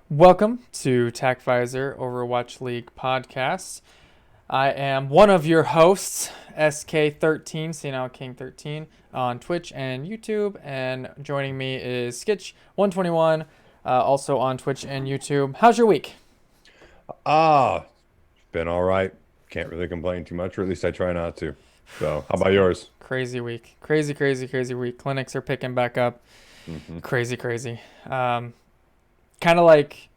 Welcome to Tac Visor OverWatch League podcast. I am one of your hosts, SK13, Senile King 13, on Twitch and YouTube, and joining me is Skitch 121, also on Twitch and YouTube. How's your week? Been all right. Can't really complain too much, or at least I try not to. So, how It's about been a yours? crazy week. Crazy week. Clinics are picking back up. Hmm. Crazy. Kind of like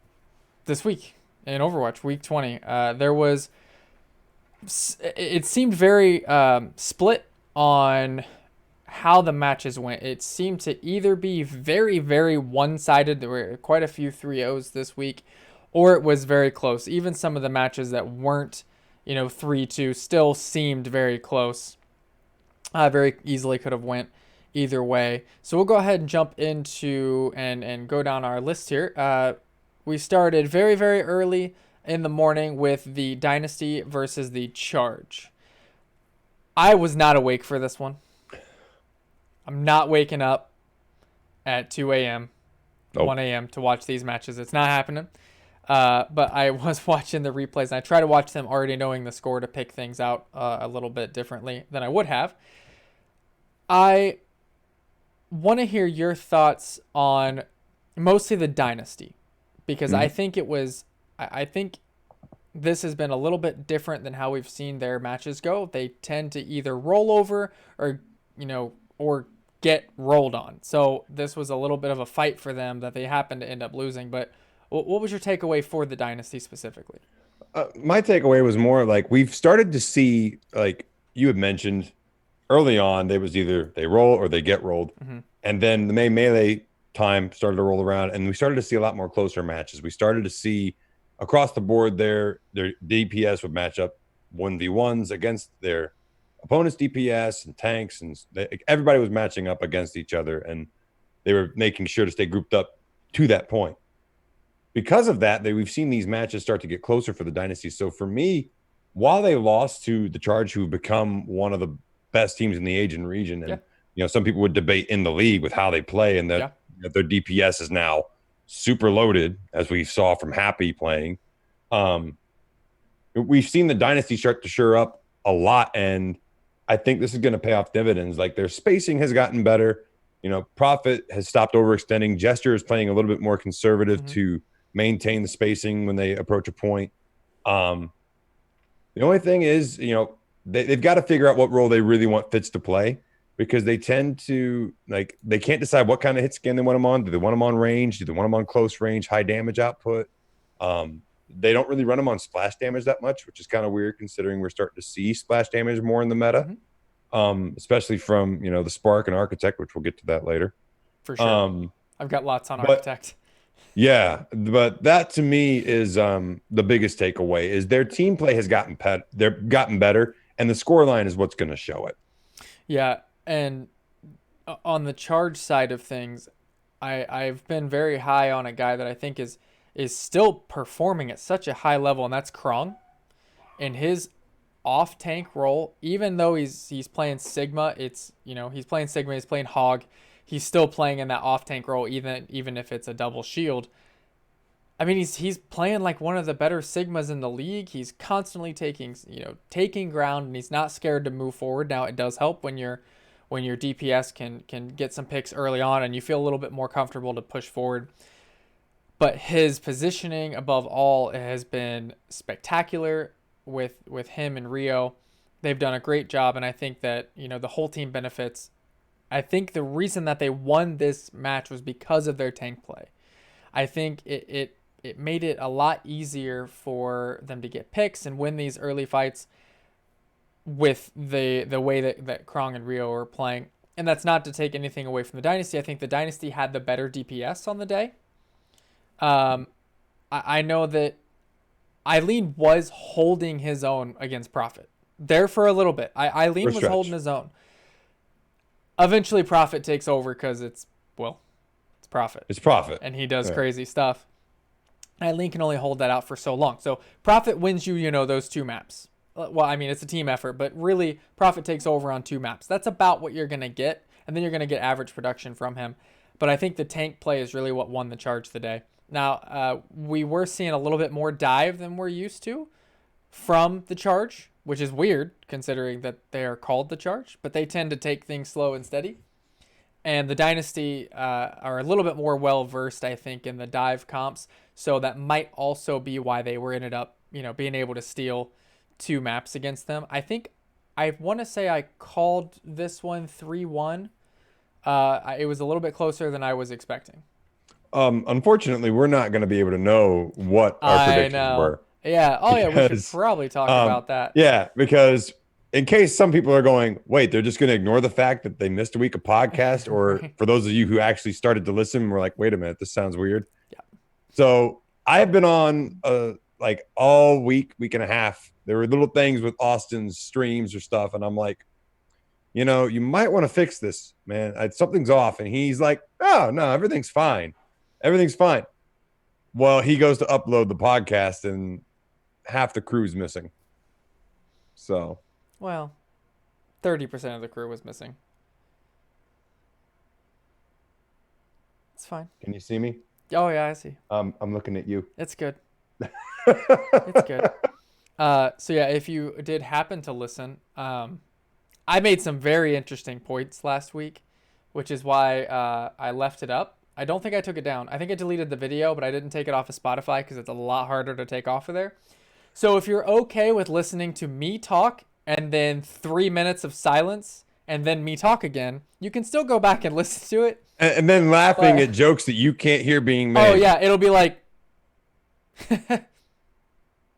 this week in Overwatch, week 20. It seemed very split on how the matches went. It seemed to either be very one-sided. There were quite a few 3-0s this week, or it was very close. Even some of the matches that weren't, 3-2 still seemed very close. Very easily could have went either way. So we'll go ahead and jump into and go down our list here. We started very early in the morning with the Dynasty versus the Charge. I was not awake for this one. I'm not waking up at 2 a.m., Nope. 1 a.m. to watch these matches. It's not happening. But I was watching the replays, and I try to watch them already knowing the score to pick things out a little bit differently than I would have. I want to hear your thoughts on mostly the Dynasty, because I Mhm. think I think this has been a little bit different than how we've seen their matches go. They tend to either roll over or get rolled on. So this was a little bit of a fight for them that they happened to end up losing. But what was your takeaway for the Dynasty specifically? My takeaway was more like we've started to see, like you had mentioned early on, they was either they roll or they get rolled, Mm-hmm. and then the melee time started to roll around, and we started to see a lot more closer matches. We started to see across the board their DPS would match up 1v1s against their opponent's DPS and tanks, and everybody was matching up against each other, and they were making sure to stay grouped up to that point. Because of that, we've seen these matches start to get closer for the dynasty. So for me, while they lost to the Charge, who've become one of the best teams in the Asian region, Yeah, and some people would debate in the league with how they play, and that yeah. their DPS is now super loaded, as we saw from Happy playing. Um, we've seen the dynasty start to shore up a lot, and I think this is going to pay off dividends. Like their spacing has gotten better. Profit has stopped overextending. Gesture is playing a little bit more conservative Mm-hmm. to maintain the spacing when they approach a point. Um, the only thing is, they've got to figure out what role they really want Fitz to play, because they tend to they can't decide what kind of hit scan they want him on. Do they want him on range? Do they want him on close range, high damage output? They don't really run him on splash damage that much, which is kind of weird considering we're starting to see splash damage more in the meta, Mm-hmm. especially from the Spark and Architect, which we'll get to that later. For sure. Um, I've got lots on but Architect. yeah, but that to me is the biggest takeaway is their team play has they're gotten better, and the score line is what's going to show it. Yeah, and on the Charge side of things, I've been very high on a guy that I think is still performing at such a high level, and that's Krong. In his off tank role, even though he's playing Sigma, he's playing Sigma, he's playing Hog, he's still playing in that off tank role, even if it's a double shield. I mean, he's playing like one of the better Sigmas in the league. He's constantly taking ground, and he's not scared to move forward. Now it does help when your DPS can get some picks early on, and you feel a little bit more comfortable to push forward. But his positioning above all has been spectacular with him and Rio. They've done a great job, and I think that the whole team benefits. I think the reason that they won this match was because of their tank play. I think it made it a lot easier for them to get picks and win these early fights with the way that Krong and Rio are playing. And that's not to take anything away from the Dynasty. I think the Dynasty had the better DPS on the day. Um, I know that Eileen was holding his own against Prophet there for a little bit. For a Eileen was holding stretch. his own. Eventually, Prophet takes over because it's Prophet, It's profit. and he does Yeah. crazy stuff. Eileen can only hold that out for so long. So Prophet wins those two maps. Well, I mean, it's a team effort, but really, Prophet takes over on two maps. That's about what you're going to get, and then you're going to get average production from him. But I think the tank play is really what won the Charge today. Now, we were seeing a little bit more dive than we're used to from the charge, which is weird considering that they are called the charge, but they tend to take things slow and steady. And the Dynasty are a little bit more well versed, I think, in the dive comps. So that might also be why they were ended up, being able to steal 2 maps against them. I want to say I called this one 3-1. It was a little bit closer than I was expecting. Unfortunately, we're not going to be able to know what our I predictions know. were Yeah. Oh, yeah. We should because, probably talk about that. yeah, because in case some people are going, wait, they're just going to ignore the fact that they missed a week of podcast, or Right. for those of you who actually started to listen, we're like, wait a minute, this sounds weird. Yeah. So I have been on like all week and a half. There were little things with Austin's streams or stuff, and I'm like, you might want to fix this, man. Something's off. And he's like, oh, no, everything's fine. Everything's fine. Well, he goes to upload the podcast and half the crew's missing. So, Well, 30% of the crew was missing. It's fine. can you see me? Oh, yeah. I see. I'm looking at you. It's good. It's good. So yeah, if you did happen to listen, I made some very interesting points last week, which is why I left it up. I don't think I took it down. I think I deleted the video, but I didn't take it off of Spotify because it's a lot harder to take off of there. So if you're okay with listening to me talk and then 3 minutes of silence and then me talk again, you can still go back and listen to it. And then laughing But- at jokes that you can't hear being made. Oh yeah, it'll be like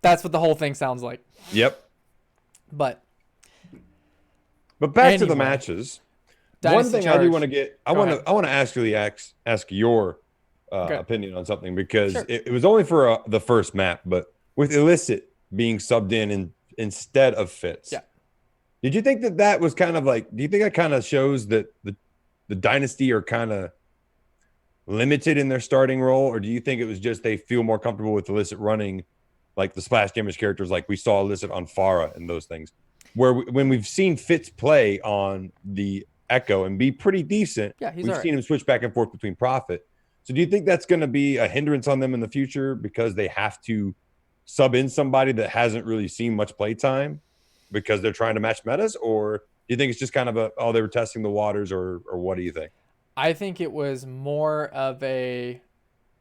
that's what the whole thing sounds like. Yep. But But back to the Anyway. matches. Dynasty One thing I do Charge. want to get, I Go want ahead. to actually ask your Okay. opinion on something, because Sure. it was only for the first map, but with Illicit being subbed in instead of Fitz. Yeah. Did you think that was kind of like? Do you think that kind of shows that the Dynasty are kind of limited in their starting role, or do you think it was just they feel more comfortable with Illicit running like the splash damage characters, like we saw Illicit on Pharah and those things, where when we've seen Fitz play on the Echo and be pretty decent, Yeah, he's we've all right. seen him switch back and forth between Prophet. So do you think that's going to be a hindrance on them in the future because they have to sub in somebody that hasn't really seen much play time because they're trying to match metas, or do you think it's just kind of they were testing the waters, or what do you think? I think it was more of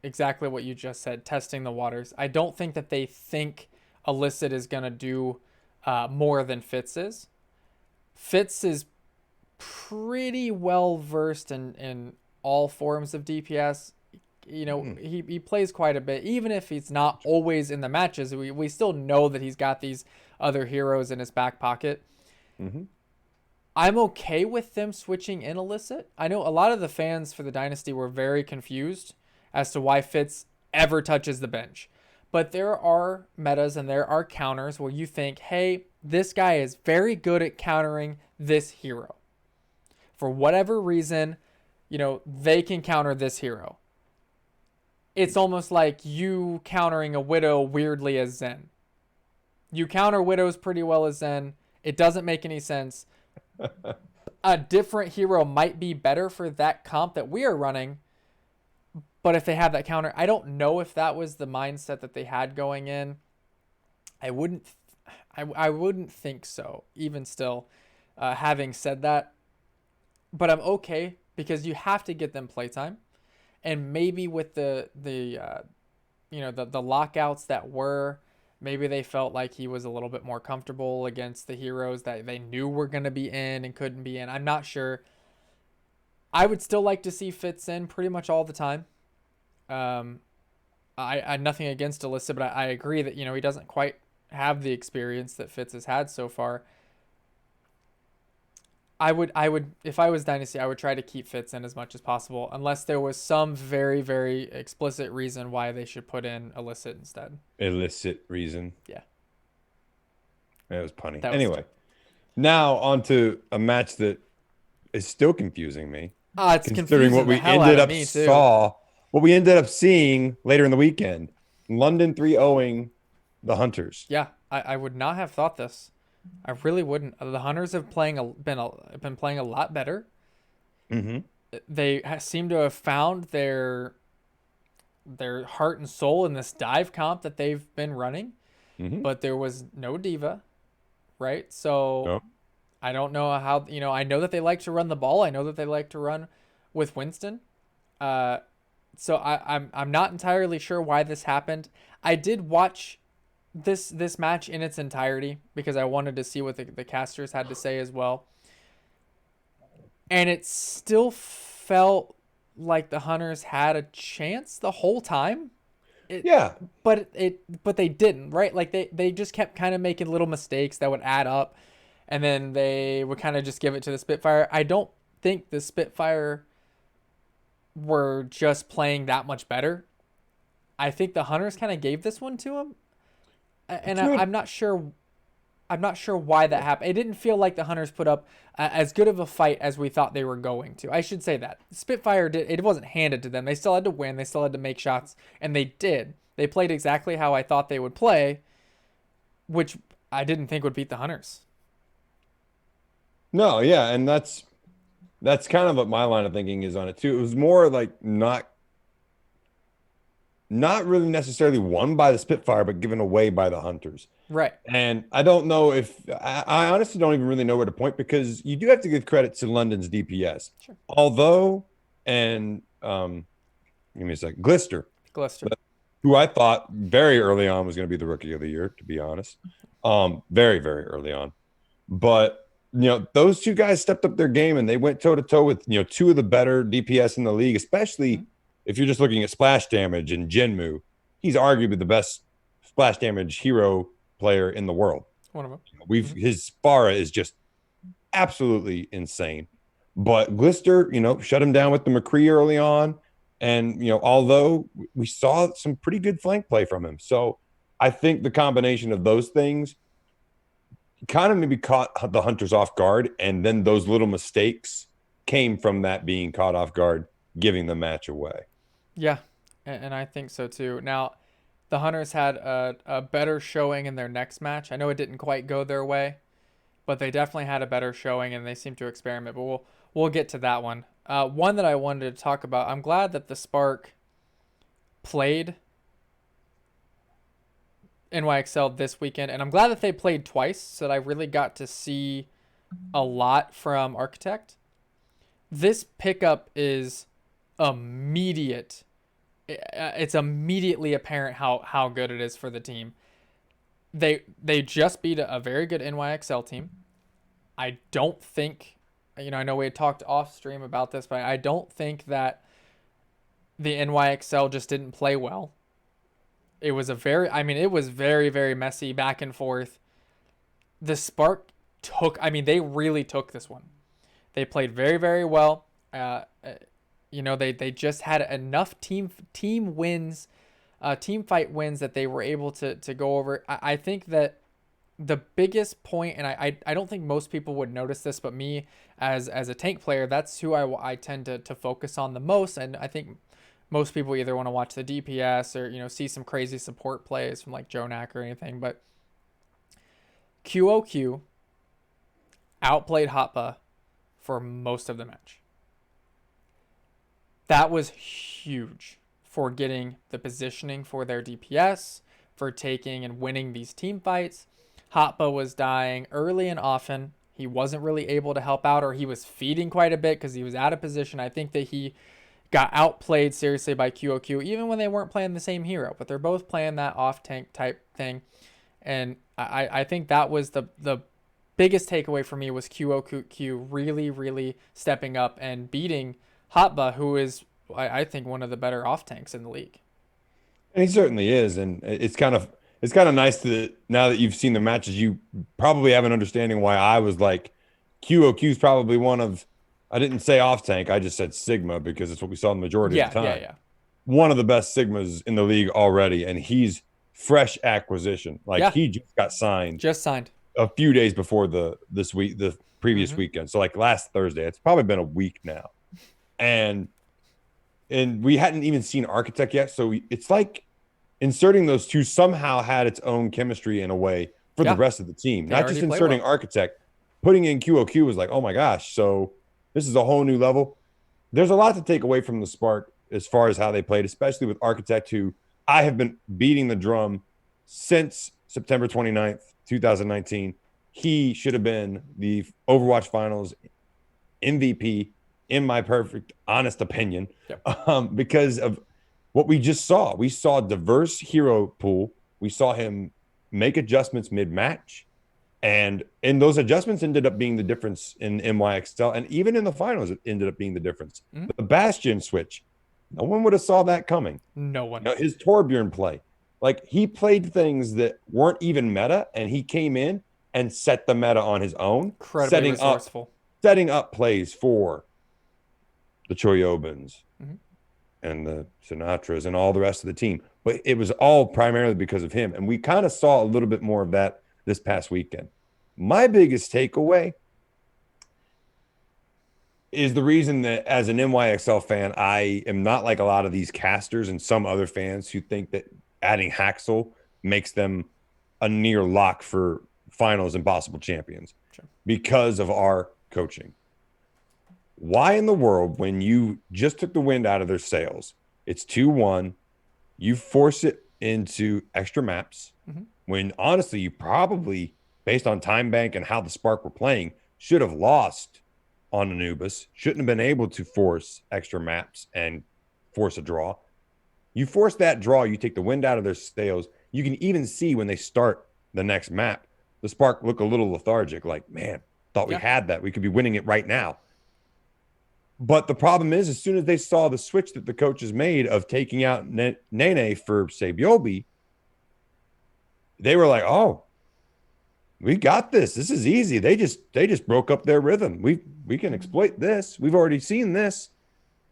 exactly what you just said, testing the waters. I don't think that they think Illicit is going to do more than Fitz is. Fitz is pretty well versed in all forms of DPS. He plays quite a bit. Even if he's not always in the matches, we still know that he's got these other heroes in his back pocket. Mm-hmm. I'm okay with them switching in Illicit. I know a lot of the fans for the Dynasty were very confused as to why Fitz ever touches the bench. But there are metas and there are counters where you think, hey, this guy is very good at countering this hero. For whatever reason, they can counter this hero. It's almost like you countering a Widow weirdly as Zen. You counter Widows pretty well as Zen. It doesn't make any sense. A different hero might be better for that comp that we are running, but if they have that counter, I don't know if that was the mindset that they had going in. I wouldn't think so, even still, having said that. But I'm okay because you have to get them playtime, and maybe with the lockouts that were, maybe they felt like he was a little bit more comfortable against the heroes that they knew were going to be in and couldn't be in. I'm not sure. I would still like to see Fitz in pretty much all the time. I nothing against Illicit, but I agree that he doesn't quite have the experience that Fitz has had so far. I would if I was Dynasty, I would try to keep Fitz in as much as possible, unless there was some very, very explicit reason why they should put in Illicit instead. Illicit reason. Yeah. That was punny. That was Anyway, now on to a match that is still confusing me. It's considering confusing what we the hell out ended of up me too. what we ended up seeing later in the weekend. London 3-0ing the Hunters. Yeah, I would not have thought this. I really wouldn't. The Hunters have been playing a lot better. Mm-hmm. They seem to have found their their heart and soul in this dive comp that they've been running, Mm-hmm. but there was no diva, right? So No. I don't know how, I know that they like to run the ball. I know that they like to run with Winston. Uh, so I'm not entirely sure why this happened. I did watch this match in its entirety because I wanted to see what the casters had to say as well. And it still felt like the Hunters had a chance the whole time. It, Yeah. but they didn't, right? Like they just kept kind of making little mistakes that would add up, and then they would kind of just give it to the Spitfire. I don't think the Spitfire were just playing that much better. I think the Hunters kind of gave this one to them, and To I'm not sure. I'm not sure why that happened. It didn't feel like the Hunters put up as good of a fight as we thought they were going to. I should say that Spitfire did. It wasn't handed to them. They still had to win. They still had to make shots, and they did. They played exactly how I thought they would play, which I didn't think would beat the Hunters. No, yeah, and that's kind of what my line of thinking is on it too. It was more like not really necessarily won by the Spitfire, but given away by the Hunters. Right. And I don't know if I honestly don't even really know where to point because you do have to give credit to London's DPS. Sure. Although, and give me a second, Glister, Glister. who I thought very early on was going to be the rookie of the year, to be honest. Very, very early on. But those two guys stepped up their game and they went toe to toe with two of the better DPS in the league, especially if you're just looking at splash damage and Jinmu. He's arguably the best splash damage hero player in the world. One of them. His Spara is just absolutely insane. But Glister, shut him down with the McCree early on. And, although we saw some pretty good flank play from him. So I think the combination of those things kind of maybe caught the Hunters off guard. And then those little mistakes came from that being caught off guard, giving the match away. Yeah, and I think so too. Now, the Hunters had a better showing in their next match. I know it didn't quite go their way, but they definitely had a better showing and they seemed to experiment. But we'll get to that one. One that I wanted to talk about. I'm glad that the Spark played NYXL this weekend, and I'm glad that they played twice, so that I really got to see a lot from Architect. This pickup is immediate. It's immediately apparent how good it is for the team. They just beat a very good NYXL team. I don't think, I know we had talked off stream about this, but I don't think that the NYXL just didn't play well. It was it was very, very messy back and forth. The Spark they really took this one. They played very, very well. They just had enough team wins, team fight wins that they were able to go over. I think that the biggest point, and I don't think most people would notice this, but me as a tank player, that's who I tend to focus on the most. And I think most people either want to watch the DPS or see some crazy support plays from like Jonak or anything. But QOQ outplayed Hotba for most of the match. That was huge for getting the positioning for their DPS, for taking and winning these team fights. Hotba was dying early and often. He wasn't really able to help out, or he was feeding quite a bit because he was out of position. I think that he got outplayed seriously by QOQ, even when they weren't playing the same hero, but they're both playing that off-tank type thing. And I think that was the biggest takeaway for me was QOQ really, really stepping up and beating Hotba, who is, I think, one of the better off-tanks in the league. And he certainly is. And it's kind of nice to, now that you've seen the matches, you probably have an understanding why I was like, QOQ is probably one of, I didn't say off tank, I just said Sigma because it's what we saw the majority of the time. Yeah. One of the best Sigmas in the league already, and he's fresh acquisition. He just got signed. Just signed. A few days before the previous weekend. So like last Thursday. It's probably been a week now. And we hadn't even seen Architect yet. So it's like inserting those two somehow had its own chemistry in a way for the rest of the team. Not just inserting Architect, putting in QOQ was like, oh my gosh. So this is a whole new level. There's a lot to take away from the Spark. as far as how they played, especially with Architect, who I have been beating the drum since September 29th, 2019. He should have been the Overwatch Finals MVP, in my perfect, honest opinion, Yep. because of what we just saw. We saw a diverse hero pool. We saw him make adjustments mid-match. And those adjustments ended up being the difference in NYXL. And even in the finals, it ended up being the difference. Mm-hmm. The Bastion switch, no one would have saw that coming. No one. His Torbjorn play. Like, he played things that weren't even meta, and he came in and set the meta on his own, Incredibly resourceful. setting up plays for the Choyobans Mm-hmm. and the Sinatras and all the rest of the team. But it was all primarily because of him. And we kind of saw a little bit more of that this past weekend. My biggest takeaway is the reason that, as an NYXL fan, I am not like a lot of these casters and some other fans who think that adding Haxel makes them a near lock for finals and possible champions. Sure. Because of our coaching. Why in the world, when you just took the wind out of their sails, it's 2-1, you force it into extra maps, mm-hmm. when honestly you probably, based on time bank and how the Spark were playing, should have lost on Anubis, shouldn't have been able to force extra maps and force a draw. You force that draw, you take the wind out of their sails. You can even see when they start the next map, the Spark look a little lethargic, like, man, thought we had that. We could be winning it right now. But the problem is, as soon as they saw the switch that the coaches made of taking out Nene for Sabiobi, they were like, oh, we got this. This is easy. They just broke up their rhythm. We can exploit this. We've already seen this,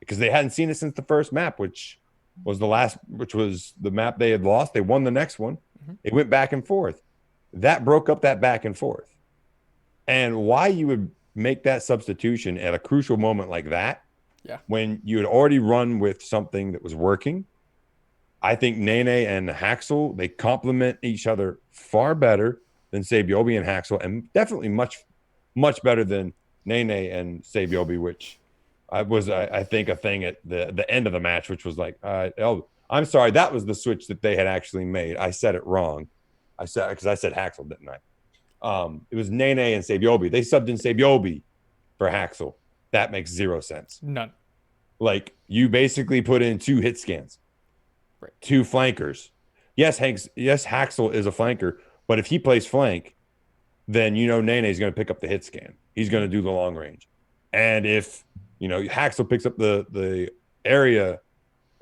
because they hadn't seen it since the first map, which was the map they had lost. They won the next one. Mm-hmm. It went back and forth. That broke up that back and forth. And why you would make that substitution at a crucial moment like that, when you had already run with something that was working. I think Nene and Haxel, they complement each other far better than Sabiobi and Haxel, and definitely much, much better than Nene and Sabiobi, which was, I think, a thing at the end of the match, which was like, I'm sorry, that was the switch that they had actually made. I said it wrong. Because I said Haxel, didn't I? It was Nene and Sabiobi. They subbed in Sabiobi for Haxel. That makes zero sense. None. Like, you basically put in 2 hit scans, right. 2 flankers. Yes, Haxel is a flanker, but if he plays flank, then Nene is going to pick up the hit scan. He's going to do the long range. And if Haxel picks up the area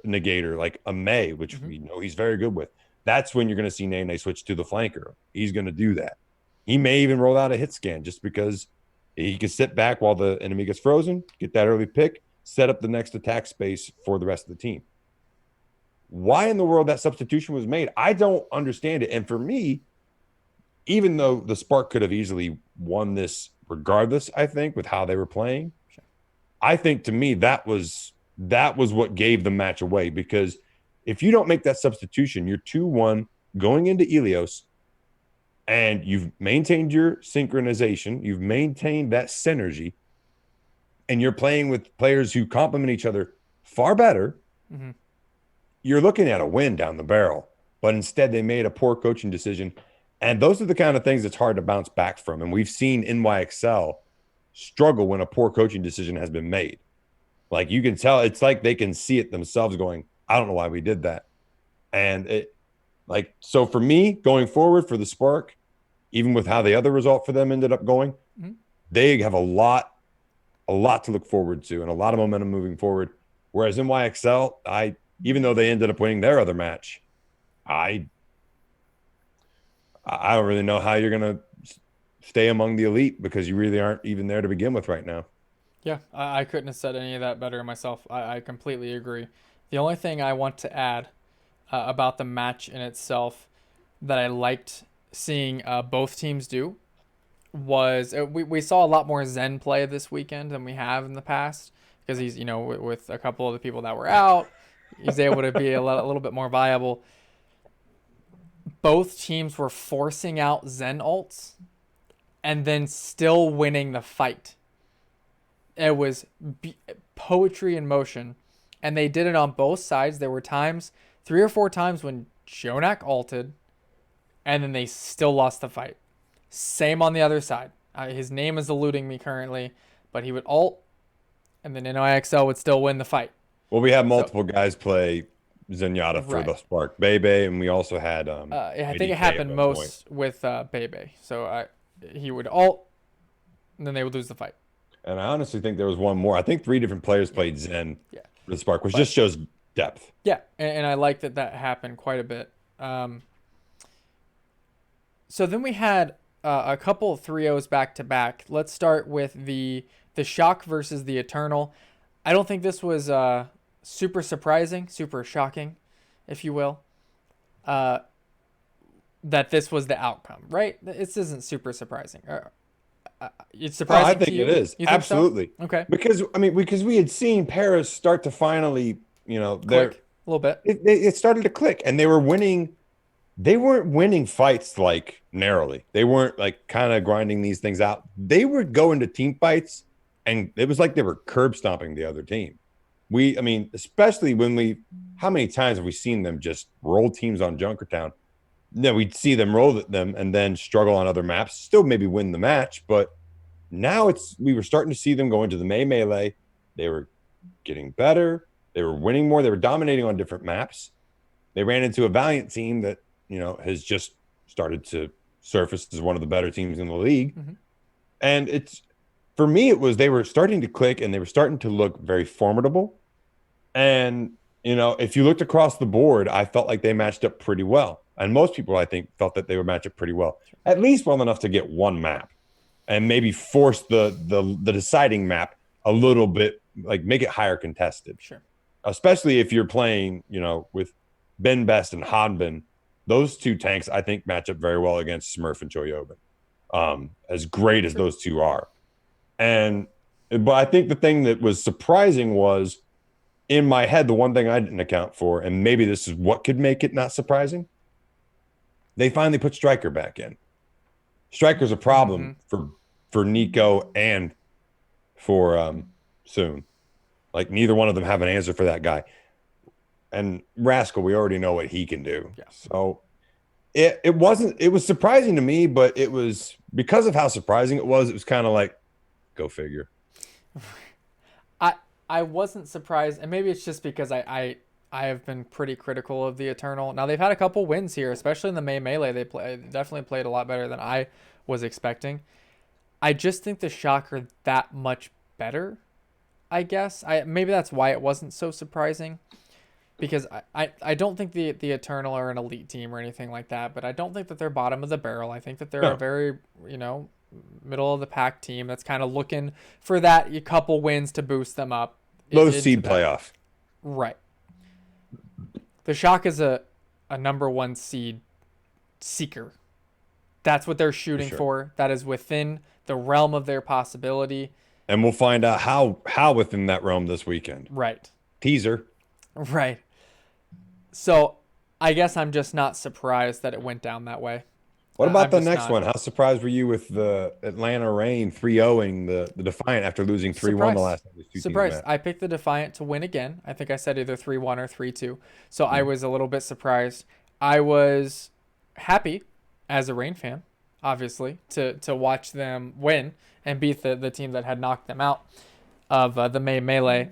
negator like a May, which we know he's very good with, that's when you're going to see Nene switch to the flanker. He's going to do that. He may even roll out a hit scan just because he can sit back while the enemy gets frozen, get that early pick, set up the next attack space for the rest of the team. Why in the world that substitution was made, I don't understand it. And for me, even though the Spark could have easily won this regardless, I think, with how they were playing, I think, to me, that was what gave the match away. Because if you don't make that substitution, you're 2-1 going into Ilios, and you've maintained your synchronization, you've maintained that synergy, and you're playing with players who complement each other far better, you're looking at a win down the barrel. But instead, they made a poor coaching decision. And those are the kind of things that's hard to bounce back from. And we've seen NYXL struggle when a poor coaching decision has been made. Like, you can tell, it's like they can see it themselves going, I don't know why we did that. And so for me, going forward for the Spark, even with how the other result for them ended up going, they have a lot to look forward to and a lot of momentum moving forward. Whereas NYXL, even though they ended up winning their other match, I don't really know how you're going to stay among the elite, because you really aren't even there to begin with right now. Yeah, I couldn't have said any of that better myself. I completely agree. The only thing I want to add about the match in itself that I liked seeing both teams do was we saw a lot more Zen play this weekend than we have in the past, because he's, with a couple of the people that were out, he's able to be a little bit more viable. Both teams were forcing out Zen ults and then still winning the fight. It was poetry in motion And they did it on both sides. There were times, 3 or 4 times when Jonak ulted, and then they still lost the fight. Same on the other side. His name is eluding me currently, but he would ult, and then NIXL would still win the fight. Well, we had So multiple guys play Zenyatta for right, the Spark Bebe, and we also had I think it IDK at happened one point. most with Bebe. So he would ult, and then they would lose the fight. And I honestly think there was one more. I think 3 different players Yeah, played Zen yeah. for the Spark, which But just shows depth. yeah, and I like that that happened quite a bit. So then we had a couple of 3-0s back to back. Let's start with the Shock versus the Eternal. I don't think this was super surprising, super shocking, if you will, uh, that this was the outcome, right? This isn't super surprising. It's Oh, I surprising to think it you? is. You think so? Absolutely. Okay. Because we had seen Paris start to finally, Click a little bit. it started to click and they were winning. They weren't winning fights like narrowly. They weren't like kind of grinding these things out. They were going to team fights and it was like they were curb stomping the other team. I mean, especially how many times have we seen them just roll teams on Junkertown? No, we'd see them roll them and then struggle on other maps, still maybe win the match. But now we were starting to see them go into the melee. They were getting better. They were winning more. They were dominating on different maps. They ran into a Valiant team that, has just started to surface as one of the better teams in the league. Mm-hmm. And for me, they were starting to click and they were starting to look very formidable. And, if you looked across the board, I felt like they matched up pretty well. And most people, I think, felt that they would match up pretty well, at least well enough to get one map and maybe force the deciding map a little bit, like make it higher contested. Sure. Especially if you're playing, with Ben Best and Hanbin. Those two tanks, I think, match up very well against Smurf and Choyobin. As great as those two are. But I think the thing that was surprising was, in my head, the one thing I didn't account for, and maybe this is what could make it not surprising, they finally put Striker back in. Striker's a problem for Nico and for Soon. Like, neither one of them have an answer for that guy. And Rascal, we already know what he can do. Yeah. So it was surprising to me, but it was because of how surprising it was kind of like, go figure. I wasn't surprised, and maybe it's just because I have been pretty critical of the Eternal. Now they've had a couple wins here, especially in the melee. They definitely played a lot better than I was expecting. I just think the Shock are that much better, I guess. Maybe that's why it wasn't so surprising, because I don't think the Eternal are an elite team or anything like that, but I don't think that they're bottom of the barrel. I think that they're a very, middle of the pack team that's kind of looking for that a couple wins to boost them up. Low seed playoff. Right. The Shock is a number 1 seed seeker. That's what they're shooting for. That is within the realm of their possibility. And we'll find out how within that realm this weekend. Right. Teaser. Right. So I guess I'm just not surprised that it went down that way. What about the next one? How surprised were you with the Atlanta Reign 3-0ing the Defiant after losing 3-1 the last time these two surprised. teams met? I picked the Defiant to win again. I think I said either 3-1 or 3-2. So I was a little bit surprised. I was happy as a Reign fan, obviously, to watch them win and beat the team that had knocked them out of the melee.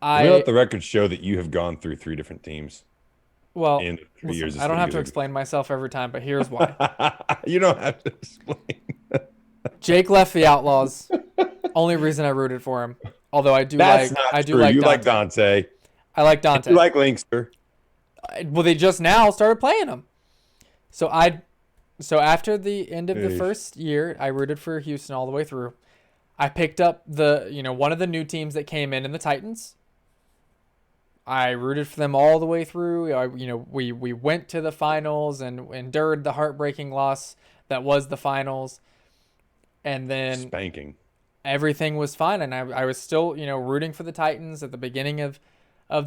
We let the record show that you have gone through 3 different teams. Well, in 3 years. I don't have to explain myself every time, but here's why. You don't have to explain. Jake left the Outlaws. Only reason I rooted for him. Although I do That's like not I do true. like You Dante. like Dante. I like Dante. You like Linkster. Well, they just now started playing him. So after the end of the first year, I rooted for Houston all the way through. I picked up one of the new teams that came in the Titans. I rooted for them all the way through. We went to the finals and endured the heartbreaking loss that was the finals. And then Spanking. Everything was fine. And I was still, rooting for the Titans at the beginning of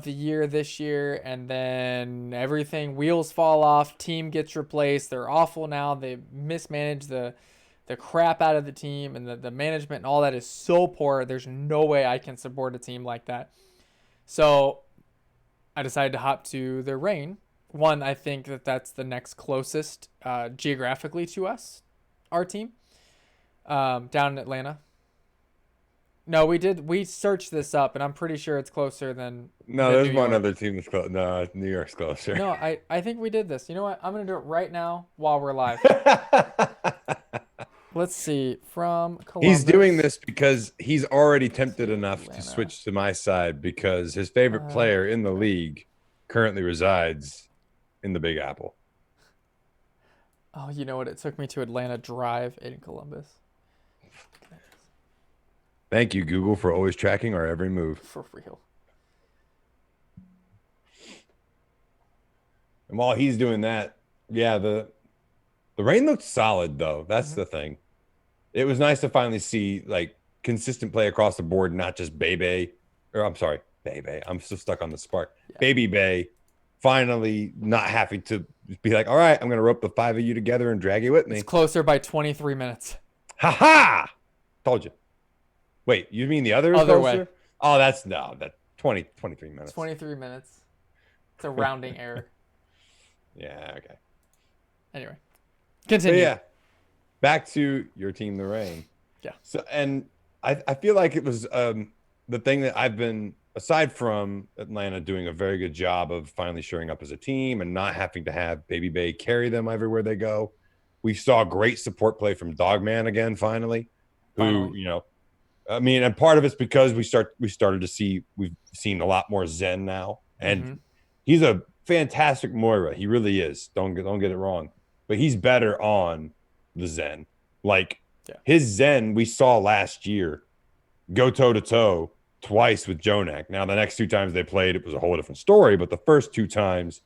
the year this year. And then wheels fall off. Team gets replaced. They're awful now. They mismanage the crap out of the team, and the management and all that is so poor. There's no way I can support a team like that. So I decided to hop to the Reign. One, I think that's the next closest geographically to us, our team, down in Atlanta. No, we did. We searched this up, and I'm pretty sure it's closer No, than there's New one York. other team that's close. No, New York's closer. No, I think we did this. You know what? I'm gonna do it right now while we're live. Let's see. From He's doing Columbus this because he's already tempted to enough to Atlanta. switch to my side because his favorite player in the Okay. league currently resides in the Big Apple. Oh, you know what? It took me to Atlanta Drive in Columbus. Thank you, Google, for always tracking our every move. For real. And while he's doing that, yeah, the rain looked solid though. That's the thing. It was nice to finally see like consistent play across the board, not just Bebe, or I'm sorry, Bebe. I'm still stuck on the spark. Yeah. Baby Bay finally not having to be like, all right, I'm gonna rope the five of you together and drag you with me. It's closer by 23 minutes. Ha ha! Told you. Wait, you mean the other Other closer? way. Oh, that's no, that 23 minutes. 23 minutes. It's a rounding error. Yeah, okay. Anyway, So continue. yeah, back to your team, the Rain. Yeah. So, and I feel like it was the thing that I've been, aside from Atlanta doing a very good job of finally showing up as a team and not having to have Baby Bay carry them everywhere they go. We saw great support play from Dogman again, finally. Who, you know, I mean, and part of it's because we've seen a lot more Zen now, and he's a fantastic Moira. He really is. Don't get it wrong, but he's better on the Zen. Like his Zen, we saw last year go toe to toe twice with Jonak. Now the next two times they played, it was a whole different story. But the first two times,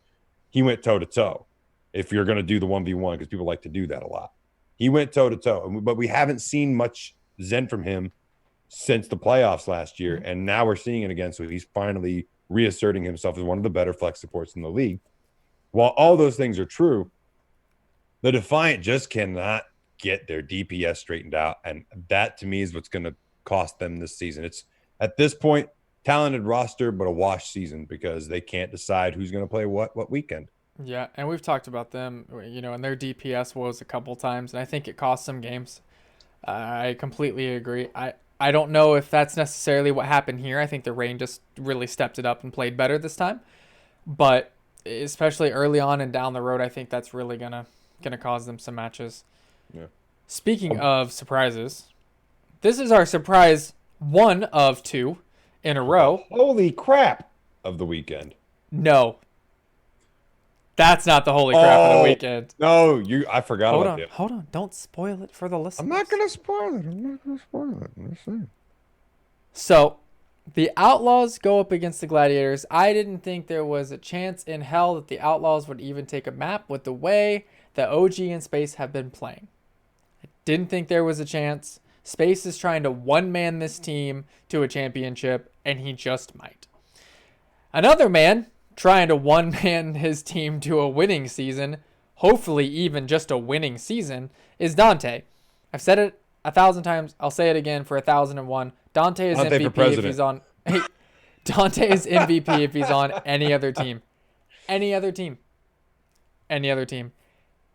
he went toe to toe. If you're going to do the 1v1, because people like to do that a lot, he went toe to toe. But we haven't seen much Zen from him since the playoffs last year, and now we're seeing it again. So he's finally reasserting himself as one of the better flex supports in the league. While all those things are true, the Defiant just cannot get their DPS straightened out, and that to me is what's going to cost them this season. It's at this point talented roster, but a wash season because they can't decide who's going to play what weekend. Yeah, and we've talked about them, you know, and their DPS woes a couple times, and I think it cost some games. I completely agree. I don't know if that's necessarily what happened here. I think the Reign just really stepped it up and played better this time. But especially early on and down the road, I think that's really gonna cause them some matches. Yeah. Speaking of surprises, this is our surprise one of two in a row. Holy crap of the weekend. No. That's not the holy crap of the weekend. No, I forgot about it. Hold on. Don't spoil it for the listeners. I'm not going to spoil it. I'm just saying. So, the Outlaws go up against the Gladiators. I didn't think there was a chance in hell that the Outlaws would even take a map with the way that OG and Space have been playing. I didn't think there was a chance. Space is trying to one-man this team to a championship, and he just might. Another man trying to one-man his team to a winning season, hopefully even just a winning season, is Dante. I've said it 1,000 times. I'll say it again for 1,001. Dante is Dante MVP if he's on. Dante is MVP if he's on any other team. Any other team. Any other team.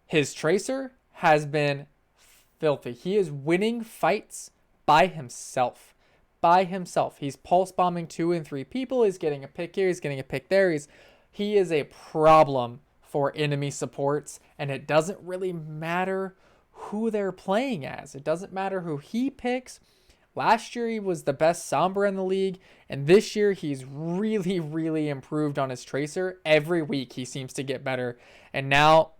His Tracer has been filthy. He is winning fights by himself. By himself. He's pulse bombing 2 and 3 people. He's getting a pick here. He's getting a pick there. He is a problem for enemy supports, and it doesn't really matter who they're playing as. It doesn't matter who he picks. Last year he was the best Sombra in the league, and this year he's really, really improved on his Tracer. Every week he seems to get better, and now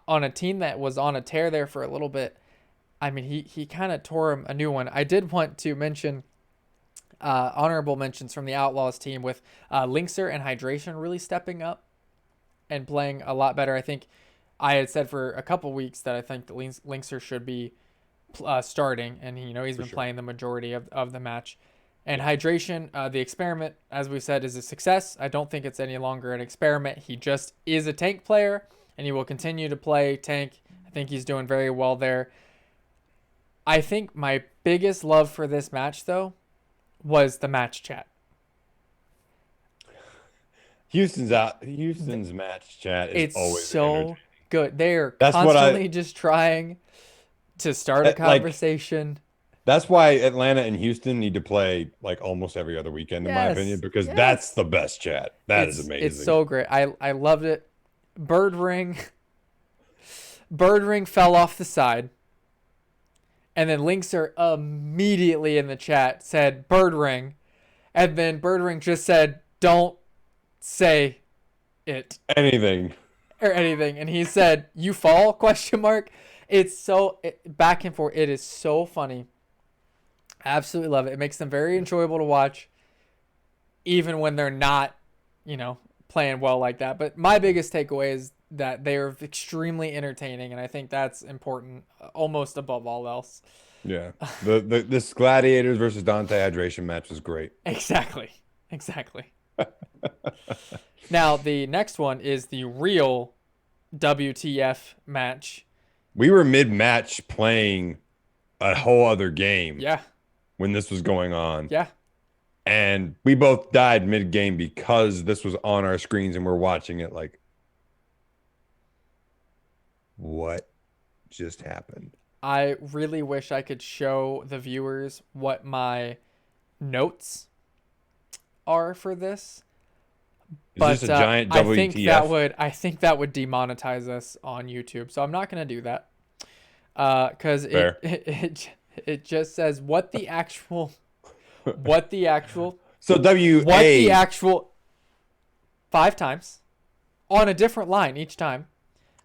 on a team that was on a tear there for a little bit, I mean, he kind of tore him a new one. I did want to mention honorable mentions from the Outlaws team with Linkser and Hydration really stepping up and playing a lot better. I think I had said for a couple weeks that I think the Linkser should be starting, and he's been playing the majority of the match. And Hydration, the experiment, as we said, is a success. I don't think it's any longer an experiment. He just is a tank player, and he will continue to play tank. I think he's doing very well there. I think my biggest love for this match, though, was the match chat. Houston's out. Houston's match chat is It's always entertaining. so good. They are That's what I constantly just trying to start a like. conversation. That's why Atlanta and Houston need to play like almost every other weekend, in my opinion, Yes, because that's yes. the best chat. That is It's amazing. so great. I loved it. Bird ring. Bird ring fell off the side. And then Linkser immediately in the chat said bird ring. And then bird ring just said, don't say it Anything. or anything. And he said, you fall? Question mark. It's so back and forth. It is so funny. Absolutely love it. It makes them very enjoyable to watch, even when they're not, playing well like that. But my biggest takeaway is that they are extremely entertaining, and I think that's important, almost above all else. Yeah. The this Gladiators versus Dante hydration match was great. Exactly. Exactly. Now, the next one is the real WTF match. We were mid-match playing a whole other game Yeah. when this was going on. Yeah. And we both died mid-game because this was on our screens and we're watching it like, what just happened? I really wish I could show the viewers what my notes are for this. Is this a giant WTF? I think that would demonetize us on YouTube. So I'm not going to do that. Cuz Fair. it just says what the actual what the actual So what the WA. actual 5 times on a different line each time.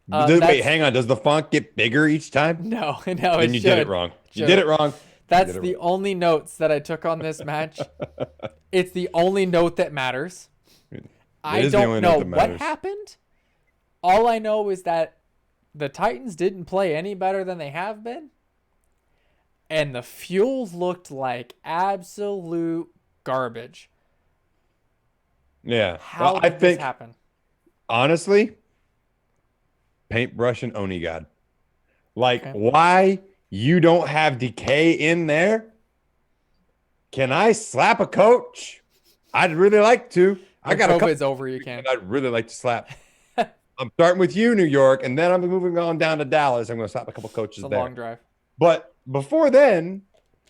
Wait, hang on. Does the font get bigger each time? No, no, Then you did it wrong. You did it wrong. That's the only notes that I took on this match. It's the only note that matters. I don't know what happened. All I know is that the Titans didn't play any better than they have been. And the fuel looked like absolute garbage. Yeah. How did this happen? Honestly, paintbrush and Oni God. Like, Okay. why you don't have decay in there? Can I slap a coach? I'd really like to. I got COVID's over, you can. I'd really like to slap. I'm starting with you, New York, and then I'm moving on down to Dallas. I'm going to slap a couple coaches It's a long drive. But before then,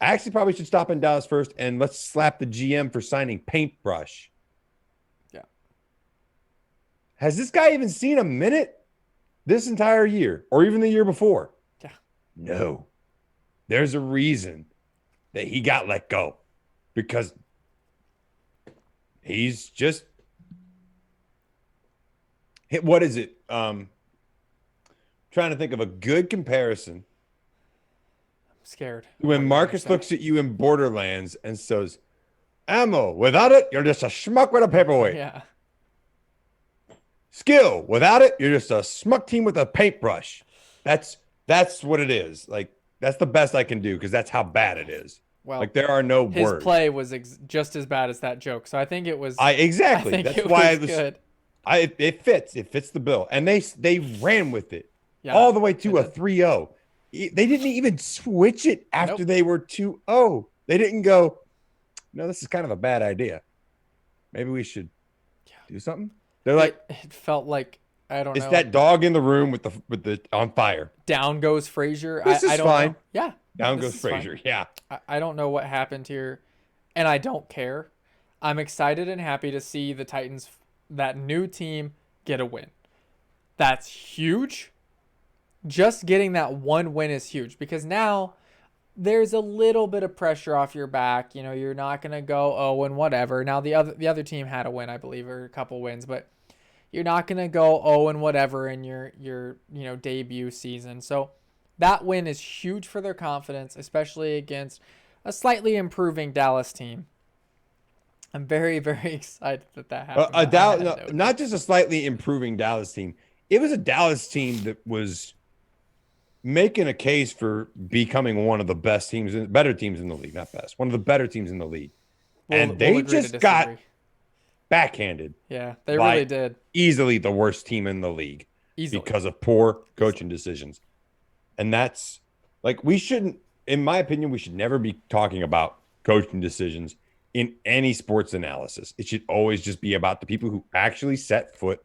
I actually probably should stop in Dallas first and let's slap the GM for signing paintbrush. Yeah. Has this guy even seen a minute this entire year or even the year before? Yeah. No. There's a reason that he got let go because he's just what is it? Trying to think of a good comparison. I'm scared. When Marcus looks at you in Borderlands and says, ammo, without it, you're just a schmuck with a paperweight. Yeah. Skill, without it, you're just a schmuck team with a paintbrush. That's what it is. Like, that's the best I can do because that's how bad it is. Well, like there are no his words. play was just as bad as that joke. So I think it was. Exactly. I think That's it why was it was good. It fits. It fits the bill. And they ran with it all the way to a 3-0. They didn't even switch it after they were 2-0. They didn't go, no, this is kind of a bad idea. Maybe we should do something. They're like, it felt like I don't know. It's that dog in the room with the on fire. Down goes Frazier. This is I don't fine. know. Yeah. Down goes Frazier. Yeah. I don't know what happened here, and I don't care. I'm excited and happy to see the Titans, that new team, get a win. That's huge. Just getting that one win is huge because now there's a little bit of pressure off your back. You know, you're not gonna go and whatever. Now the other team had a win, I believe, or a couple wins, but you're not gonna go and whatever in your debut season. So that win is huge for their confidence, especially against a slightly improving Dallas team. I'm very, very excited that happened. Not just a slightly improving Dallas team. It was a Dallas team that was making a case for becoming one of the best teams, better teams in the league. Not best, one of the better teams in the league. And they just got backhanded. Yeah, they really did. Easily the worst team in the league because of poor coaching decisions. And that's like, we shouldn't, in my opinion, we should never be talking about coaching decisions in any sports analysis. It should always just be about the people who actually set foot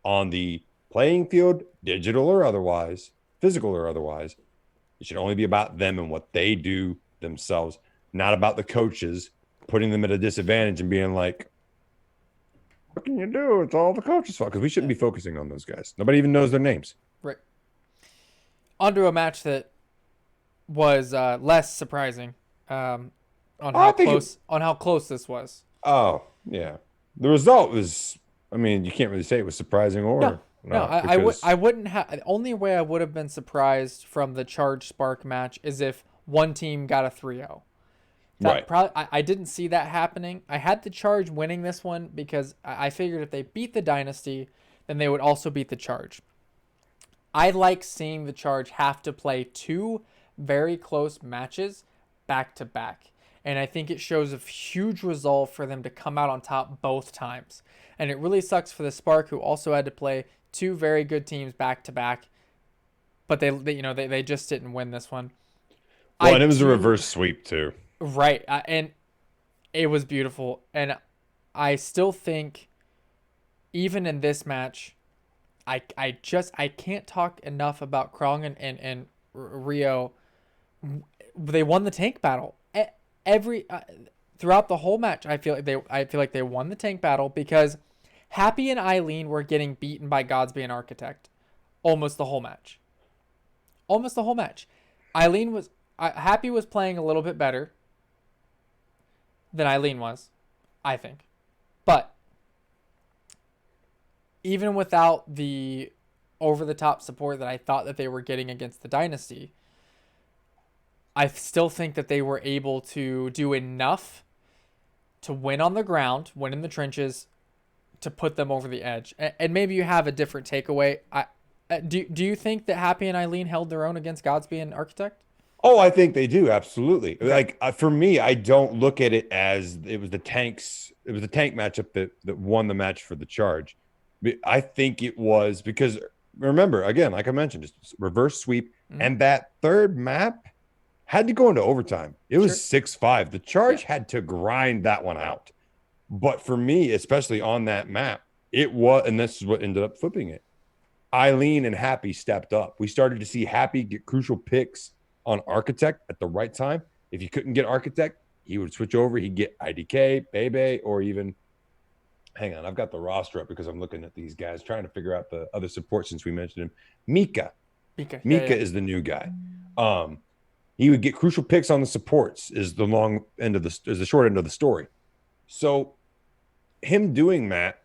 on the playing field, digital or otherwise, physical or otherwise. It should only be about them and what they do themselves, not about the coaches putting them at a disadvantage and being like, what can you do? It's all the coaches' fault. Because we shouldn't be focusing on those guys. Nobody even knows their names. Right. On to a match that was less surprising on I how think it, close this was. oh, yeah. The result was, I mean, you can't really say it was surprising No, or no, not because I wouldn't have. The only way I would have been surprised from the Charge Spark match is if one team got a 3-0. right. I didn't see that happening. I had the Charge winning this one because I figured if they beat the Dynasty, then they would also beat the Charge. I like seeing the Charge have to play two very close matches back to back. And I think it shows a huge resolve for them to come out on top both times. And it really sucks for the Spark, who also had to play two very good teams back to back, but they just didn't win this one. Well, I and it was a do reverse sweep too. right, and it was beautiful. And I still think even in this match, I can't talk enough about Krong and Rio. They won the tank battle. Every throughout the whole match, I feel like they won the tank battle because Happy and Eileen were getting beaten by Godsby and Architect almost the whole match. Almost the whole match. Eileen was Happy was playing a little bit better than Eileen was, I think. But even without the over the top support that I thought that they were getting against the Dynasty, I still think that they were able to do enough to win on the ground, win in the trenches, to put them over the edge. And maybe you have a different takeaway. Do you think that Happy and Eileen held their own against Godsby and Architect? Oh, I think they do absolutely. Okay. Like for me, I don't look at it as it was the tanks. It was the tank matchup that won the match for the Charge. I think it was because remember again, like I mentioned, just reverse sweep, and that third map had to go into overtime. It was Sure. 6-5. The Charge Yeah. had to grind that one out. But for me, especially on that map, it was, and this is what ended up flipping it. Eileen and Happy stepped up. We started to see Happy get crucial picks on Architect at the right time. If you couldn't get Architect, he would switch over. He'd get IDK, Bebe, or even, hang on, I've got the roster up because I'm looking at these guys, trying to figure out the other support since we mentioned him. Mika. Mika Is the new guy. He would get crucial picks on the supports is the short end of the story. So him doing that,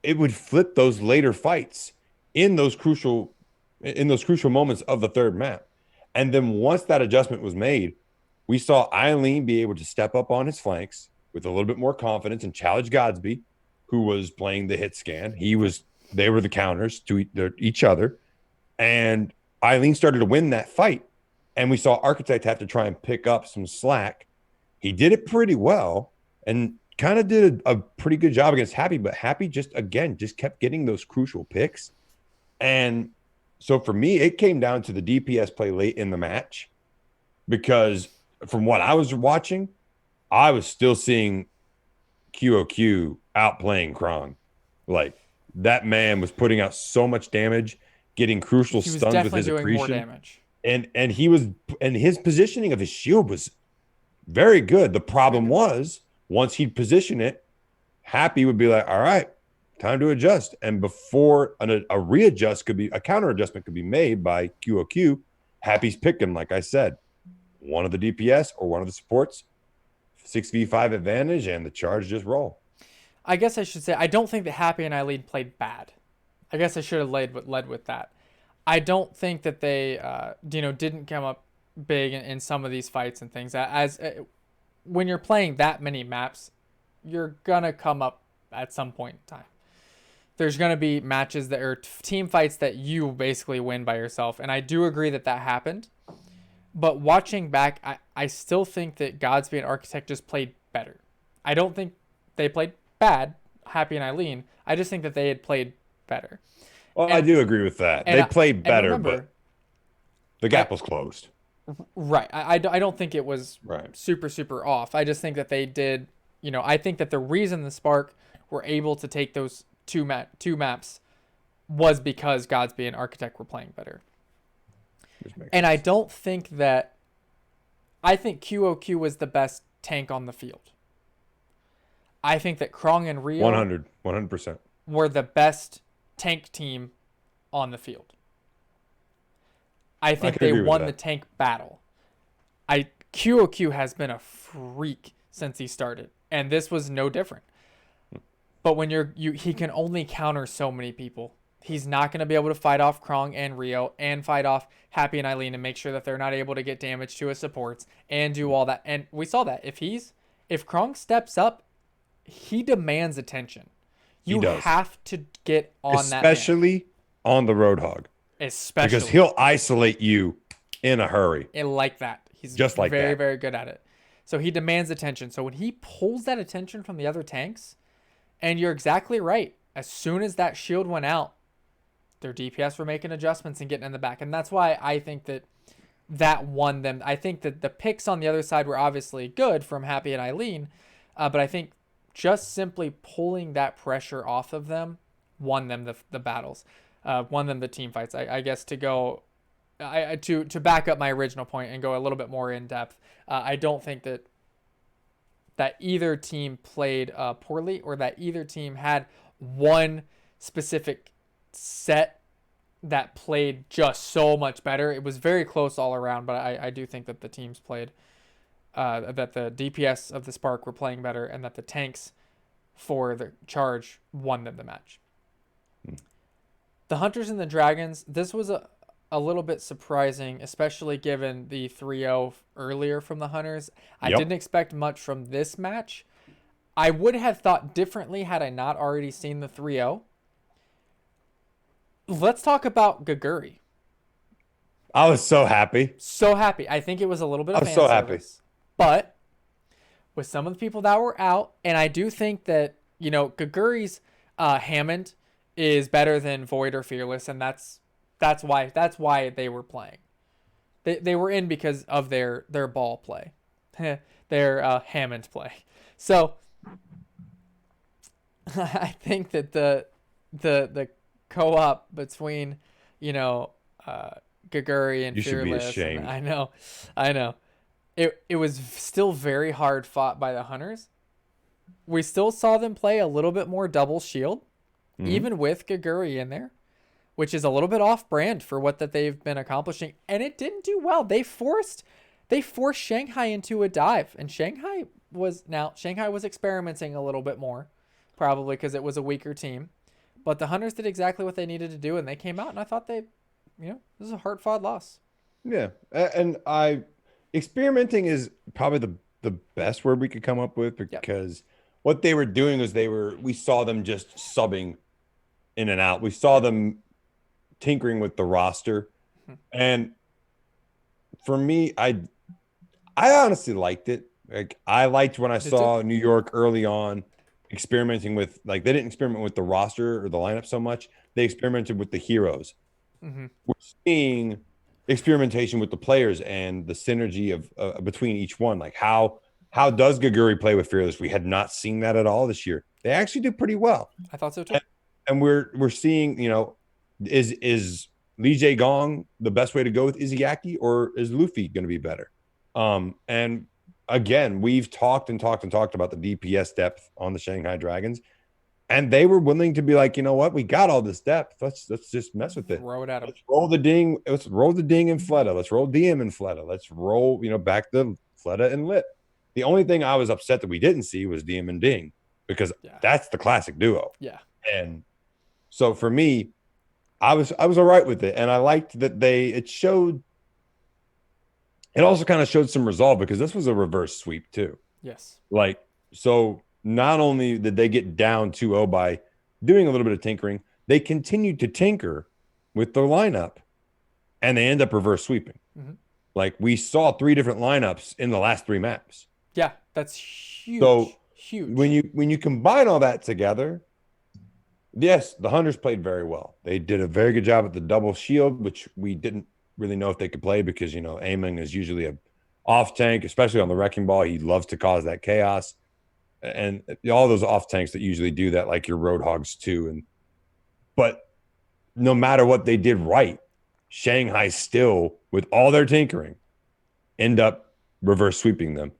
it would flip those later fights in those crucial moments of the third map. And then once that adjustment was made, we saw Eileen be able to step up on his flanks with a little bit more confidence and challenge Godsby, who was playing the hit scan. They were the counters to each other. And Eileen started to win that fight. And we saw Architect have to try and pick up some slack. He did it pretty well and kind of did a pretty good job against Happy, but Happy just kept getting those crucial picks. And so for me, it came down to the DPS play late in the match because from what I was watching, I was still seeing QOQ outplaying Krong. Like that man was putting out so much damage, getting crucial stuns with his accretion. More damage. And his positioning of his shield was very good. The problem was once he'd position it, Happy would be like, all right, time to adjust. And before a readjust a counter adjustment could be made by QOQ, Happy's picking, like I said, one of the DPS or one of the supports, 6v5 advantage, and the Charge just roll. I guess I should say I don't think that Happy and Eileen played bad. I guess I should have led with that. I don't think that they didn't come up big in some of these fights and things. When you're playing that many maps, you're gonna come up at some point in time. There's gonna be matches that are team fights that you basically win by yourself, and I do agree that happened. But watching back, I still think that Godsby and Architect just played better. I don't think they played bad, Happy and Eileen. I just think that they had played better. Well, I do agree with that. They played better, remember, but the gap was closed. Right. I don't think it was Right. super off. I just think that they did, I think that the reason the Spark were able to take those two maps was because Godsby and Architect were playing better. Which makes And I sense. don't think that I think QOQ was the best tank on the field. I think that Krong and Rio 100%. were the best tank team on the field. I I think can they agree with won the that. tank battle. QOQ has been a freak since he started, and this was no different. But when he can only counter so many people. He's not going to be able to fight off Krong and Rio and fight off Happy and Eileen and make sure that they're not able to get damage to his supports and do all that. And we saw that if Krong steps up, he demands attention. He You does, have to get on that man, especially on the Roadhog, because especially he'll isolate you in a hurry, like that. He's just like very, that. very good at it. So he demands attention. So when he pulls that attention from the other tanks, and you're exactly right, as soon as that shield went out, their DPS were making adjustments and getting in the back. And that's why I think that won them. I think that the picks on the other side were obviously good from Happy and Eileen, but I think just simply pulling that pressure off of them won them the battles, won them the team fights. I guess to go to back up my original point and go a little bit more in depth. I don't think that either team played poorly or that either team had one specific set that played just so much better. It was very close all around, but I do think that the teams played, that the DPS of the Spark were playing better and that the tanks for the charge won them the match. The Hunters and the Dragons, this was a little bit surprising, especially given the 3-0 earlier from the Hunters. I Yep. didn't expect much from this match. I would have thought differently had I not already seen the 3-0. Let's talk about Gaguri. I was so happy. So happy. I think it was a little bit I of was fan so happy. service. But with some of the people that were out, and I do think that, Gaguri's Hammond is better than Void or Fearless, and that's why they were playing. They were in because of their ball play. Their Hammond play. So I think that the co-op between, Gaguri and You should be Fearless. ashamed. I know. It was still very hard fought by the Hunters. We still saw them play a little bit more double shield, even with Gaguri in there, which is a little bit off brand for what that they've been accomplishing. And it didn't do well. They forced Shanghai into a dive, and Shanghai was experimenting a little bit more, probably because it was a weaker team. But the Hunters did exactly what they needed to do, and they came out, and I thought this is a hard-fought loss. Yeah, and experimenting is probably the best word we could come up with, Yep. because what they were doing is we saw them just subbing in and out. We saw them tinkering with the roster, and for me, I honestly liked it. Like, I liked when I saw New York early on experimenting with, like, they didn't experiment with the roster or the lineup so much. They experimented with the heroes. We're seeing experimentation with the players and the synergy of between each one. Like, how does Gaguri play with Fearless? We had not seen that at all this year. They actually did pretty well. I thought so too. And we're seeing, is Lee Jae Gong the best way to go with Izayaki, or is Luffy going to be better? And again, we've talked about the DPS depth on the Shanghai Dragons, and they were willing to be like, you know what, we got all this depth. Let's just mess with it. Throw it at them. Let's roll the ding. Let's roll the ding in Fleta. Let's roll DM in Fleta. Let's roll, back the Fleta and Lit. The only thing I was upset that we didn't see was DM and Ding, because that's the classic duo. Yeah. And so for me, I was all right with it, and I liked that it also kind of showed some resolve, because this was a reverse sweep too. Yes. Like, so not only did they get down 2-0 by doing a little bit of tinkering, they continued to tinker with their lineup, and they end up reverse sweeping. Like, we saw 3 different lineups in the last 3 maps. Yeah, that's huge. So huge. When you combine all that together, yes, the Hunters played very well. They did a very good job at the double shield, which we didn't really know if they could play because, Amon is usually a off tank, especially on the wrecking ball. He loves to cause that chaos. And all those off tanks that usually do that, like your Roadhogs too. But no matter what they did right, Shanghai still, with all their tinkering, end up reverse sweeping them.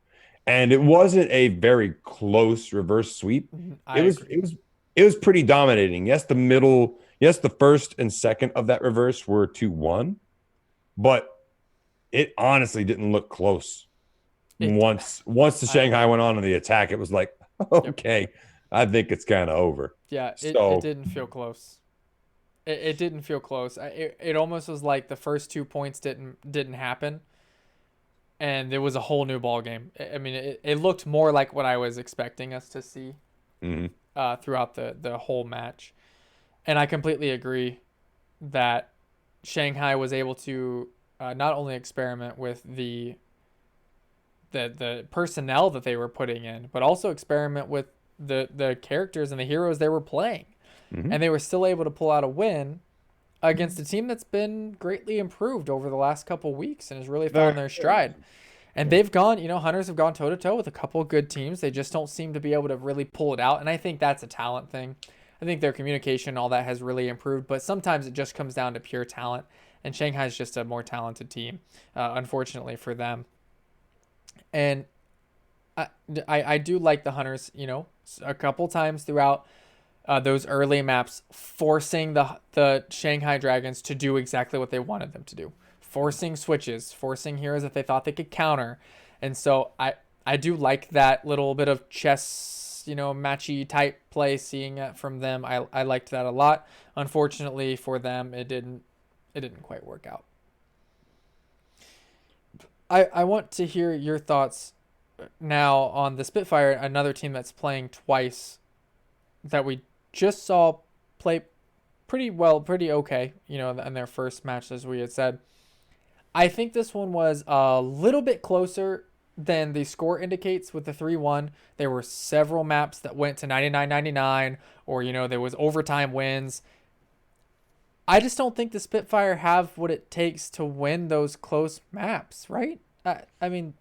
And it wasn't a very close reverse sweep. I It was agree. it was it was pretty dominating. Yes, the first and second of that reverse were 2-1, but it honestly didn't look close. It. Once the I Shanghai agree. went on the attack, it was like, Yep. okay, I think it's kind of over. Yeah. It So, didn't feel close. It didn't feel close. It almost was like the first 2 points didn't happen, and it was a whole new ball game. I mean, it looked more like what I was expecting us to see mhm. throughout the whole match, and I completely agree that Shanghai was able to not only experiment with the personnel that they were putting in, but also experiment with the characters and the heroes they were playing, Mhm. and they were still able to pull out a win against a team that's been greatly improved over the last couple weeks and has really Very, found their very stride. good. And Yeah. they've gone, Hunters have gone toe to toe with a couple good teams. They just don't seem to be able to really pull it out. And I think that's a talent thing. I think their communication, all that has really improved, but sometimes it just comes down to pure talent. And Shanghai's just a more talented team, unfortunately for them. And I do like the Hunters, a couple times throughout those early maps, forcing the Shanghai Dragons to do exactly what they wanted them to do, forcing switches, forcing heroes that they thought they could counter, and so I do like that little bit of chess, matchy type play. Seeing it from them, I liked that a lot. Unfortunately for them, it didn't quite work out. I want to hear your thoughts now on the Spitfire, another team that's playing twice that we just saw play pretty well, pretty okay, in their first match, as we had said. I think this one was a little bit closer than the score indicates with the 3-1. There were several maps that went to 99-99, or, there was overtime wins. I just don't think the Spitfire have what it takes to win those close maps, right? I mean,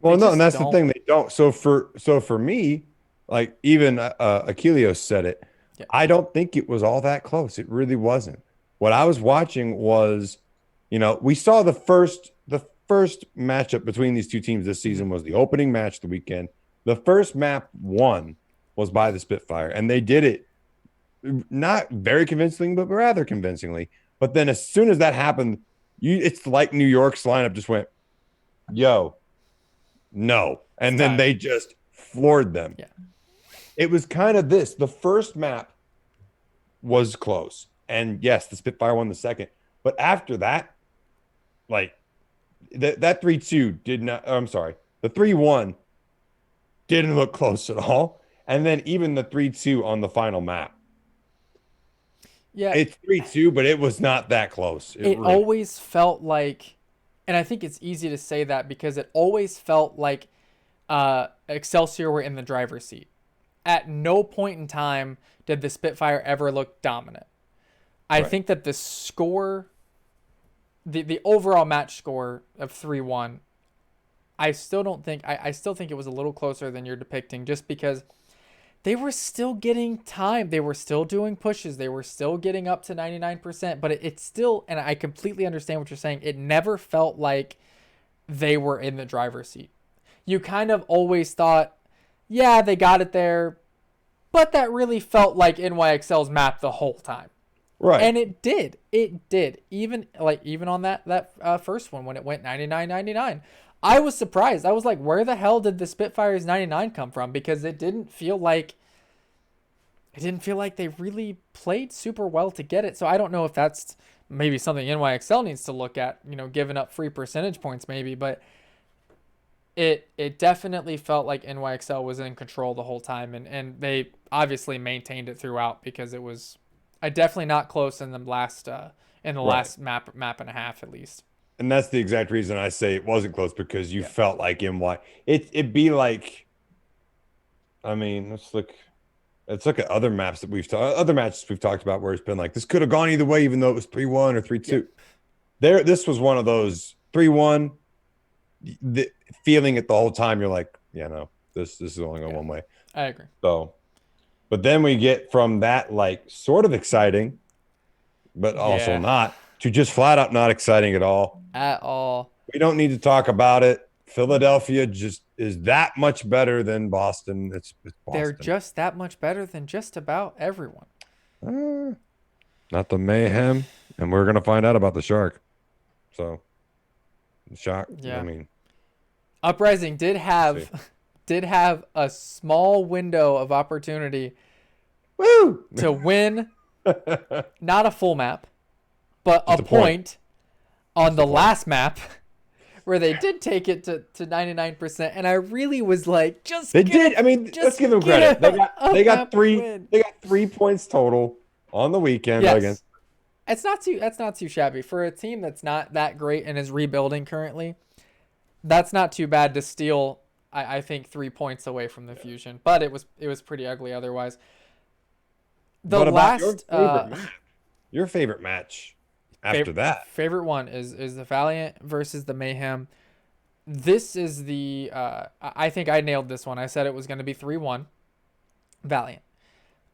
they Well, no, and just that's the don't. thing, they don't. So for me, like even Achilles said it, Yeah. I don't think it was all that close. It really wasn't. What I was watching was, we saw the first matchup between these two teams this Mhm. season was the opening match of the weekend. The first map won was by the Spitfire, and they did it not very convincingly, but rather convincingly. But then as soon as that happened, it's like New York's lineup just went, yo, no. It's And then time. they just floored them. Yeah. It was kind of this. The first map was close. And yes, the Spitfire won the second. But after that, like that 3-2 did not, I'm sorry, the 3-1 didn't look close at all. And then even the 3-2 on the final map, Yeah. it's 3-2, but it was not that close. It It really, always felt like, and I think it's easy to say that because it always felt like Excelsior were in the driver's seat. At no point in time did the Spitfire ever look dominant. I right. think that the score, the overall match score of 3-1, I still think it was a little closer than you're depicting, just because they were still getting time. They were still doing pushes. They were still getting up to 99%. But it's still, and I completely understand what you're saying, it never felt like they were in the driver's seat. You kind of always thought, yeah, they got it there, but that really felt like NYXL's map the whole time. Right. And it did. It did. Even on that first one when it went 99-99. I was surprised. I was like, where the hell did the Spitfire's 99 come from? Because it didn't feel like they really played super well to get it. So I don't know if that's maybe something NYXL needs to look at, giving up free percentage points maybe, but it definitely felt like NYXL was in control the whole time, and they obviously maintained it throughout because it was definitely not close in the Right. last map and a half at least. And that's the exact reason I say it wasn't close because you Yeah. felt like MY. It'd be like, I mean, let's look at other other matches we've talked about where it's been like this could have gone either way, even though it was 3-1 or Yeah. 3-2. This was one of those 3-1. The feeling it the whole time. You're like, yeah, no, this is only going Yeah, one way. I agree. So, but then we get from that like sort of exciting, but also Yeah, not, to just flat out not exciting at all. at all. We don't need to talk about it. Philadelphia just is that much better than Boston. It's They're Boston. just that much better than just about everyone. Uh, Not the mayhem, and we're gonna find out about the shark. So, shark. I Yeah. mean, Uprising did we'll see. have did have a small window of opportunity Woo! to win, not a full map, but a Just a point. point on Just a the point. last map where they did take it to 99%. And I really was like, They did. I mean, let's give them credit. They got map three. win. They got 3 points total on the weekend Yes. against. That's not too shabby for a team that's not that great and is rebuilding currently. That's not too bad to steal. I think 3 points away from the Fusion, but it was pretty ugly otherwise. The What about your last favorite match? Your favorite match after that? favorite one is the Valiant versus the Mayhem. This is the I think I nailed this one. I said it was going to be 3-1 Valiant.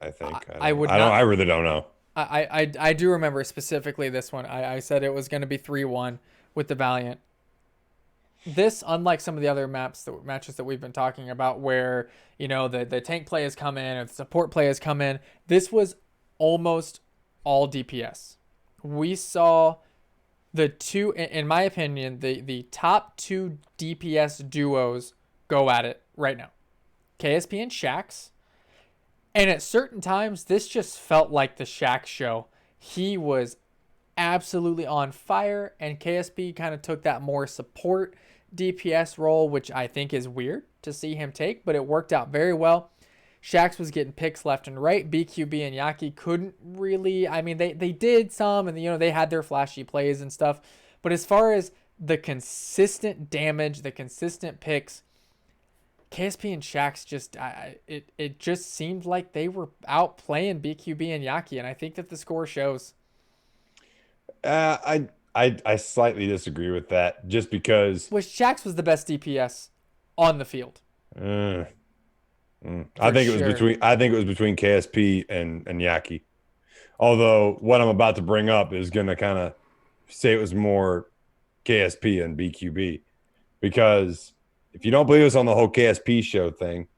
I think. I would I don't. not. I really don't know. I do remember specifically this one. I said it was going to be 3-1 with the Valiant. This, unlike some of the other matches that we've been talking about, where the tank play has come in or the support play has come in, this was almost all DPS. We saw the two, in my opinion, the top two DPS duos go at it right now. KSP and Shax. And at certain times, this just felt like the Shax show. He was absolutely on fire, and KSP kind of took that more support DPS role, which I think is weird to see him take, but it worked out very well. Shax was getting picks left and right. BQB and Yaki couldn't really. I mean, they did some, and they had their flashy plays and stuff. But as far as the consistent damage, the consistent picks, KSP and Shax it just seemed like they were out playing BQB and Yaki, and I think that the score shows. I slightly disagree with that, just because. Which Shax was the best DPS on the field. Uh, I For think it was sure. between. I think it was between KSP and Yaki. Although what I'm about to bring up is going to kind of say it was more KSP and BQB, because if you don't believe us on the whole KSP show thing,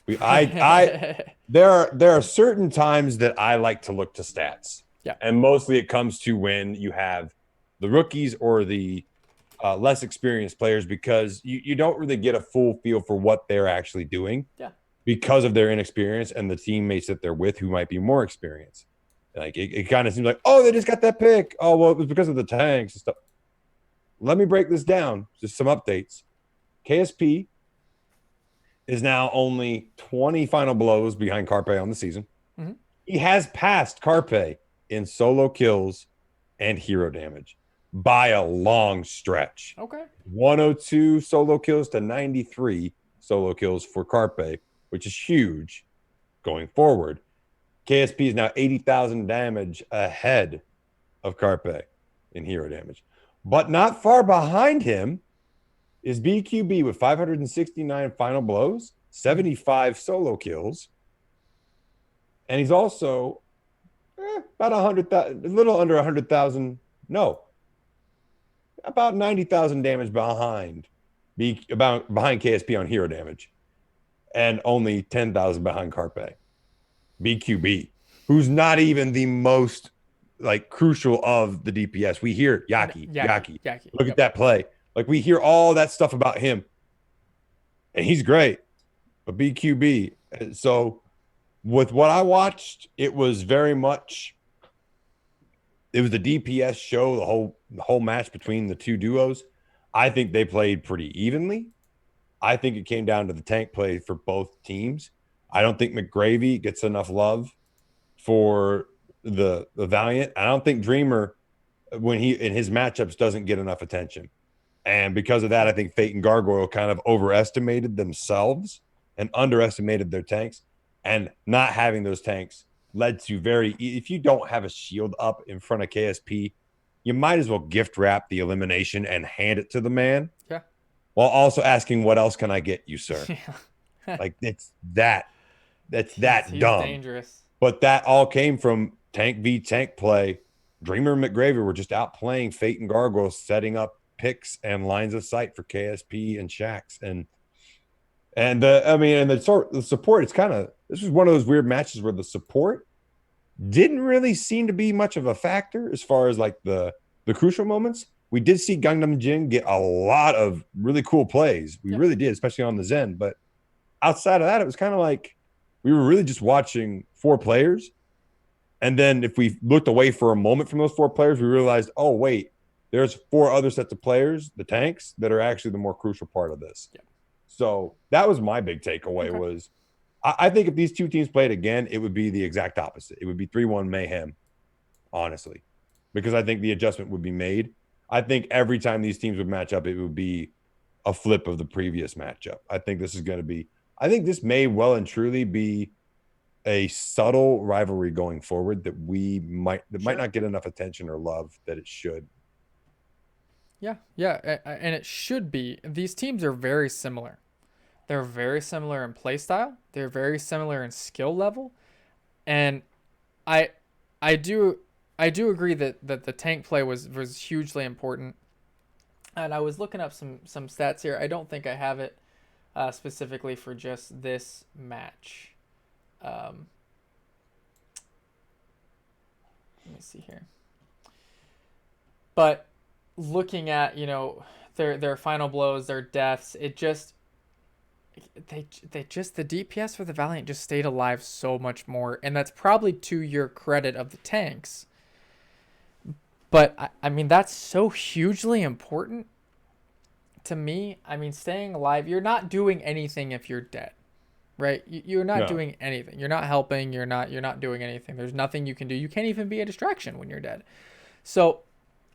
there are certain times that I like to look to stats. Yeah. And mostly it comes to when you have the rookies or the less experienced players, because you don't really get a full feel for what they're actually doing. Yeah. Because of their inexperience and the teammates that they're with who might be more experienced. Like it kind of seems like, oh, they just got that pick. Oh, well, it was because of the tanks and stuff. Let me break this down. Just some updates. KSP is now only 20 final blows behind Carpe on the season. Mhm. He has passed Carpe in solo kills and hero damage by a long stretch. Okay. 102 solo kills to 93 solo kills for Carpe, which is huge going forward. KSP is now 80,000 damage ahead of Carpe in hero damage. But not far behind him is BQB with 569 final blows, 75 solo kills. And he's also about 100,000, a little under 100,000. No, about 90,000 damage behind KSP on hero damage, and only 10,000 behind Carpe. BQB, who's not even the most like crucial of the DPS. We hear Yaki. Look at that play. Like we hear all that stuff about him, and he's great. But BQB. So with what I watched, it was very much. It was the DPS show, the whole match between the two duos. I think they played pretty evenly. I think it came down to the tank play for both teams. I don't think McGravy gets enough love for the Valiant. I don't think Dreamer, when he in his matchups, doesn't get enough attention. And because of that, I think Fate and Gargoyle kind of overestimated themselves and underestimated their tanks. And not having those tanks led to if you don't have a shield up in front of KSP, you might as well gift wrap the elimination and hand it to the man Yeah. while also asking, what else can I get you, sir? Yeah. Like that's that He's dumb. dangerous. But that all came from tank v tank play. Dreamer and McGravy were just out playing Fate and Gargoyles, setting up picks and lines of sight for KSP and Shax. And the support, it's kind of, this was one of those weird matches where the support didn't really seem to be much of a factor as far as like the crucial moments. We did see Gangnam Jin get a lot of really cool plays. We Yeah. really did, especially on the Zen. But outside of that, it was kind of like we were really just watching 4 players. And then if we looked away for a moment from those 4 players, we realized, oh, wait, there's 4 other sets of players, the tanks, that are actually the more crucial part of this. Yeah. So that was my big takeaway was I think if these 2 teams played again, it would be the exact opposite. It would be 3-1 mayhem, honestly, because I think the adjustment would be made. I think every time these teams would match up, it would be a flip of the previous matchup. I think this may well and truly be a subtle rivalry going forward that might not get enough attention or love that it should. Yeah, and it should be. These teams are very similar. They're very similar in play style. They're very similar in skill level, and I I do agree that the tank play was hugely important. And I was looking up some stats here. I don't think I have it specifically for just this match. Um, Let me see here. But looking at their final blows, their deaths, it just the DPS for the Valiant just stayed alive so much more, and that's probably to your credit of the tanks. But I mean that's so hugely important to me. I mean, staying alive, you're not doing anything if you're dead, right? You're not doing anything. You're not helping. You're not doing anything. There's nothing you can do. You can't even be a distraction when you're dead. So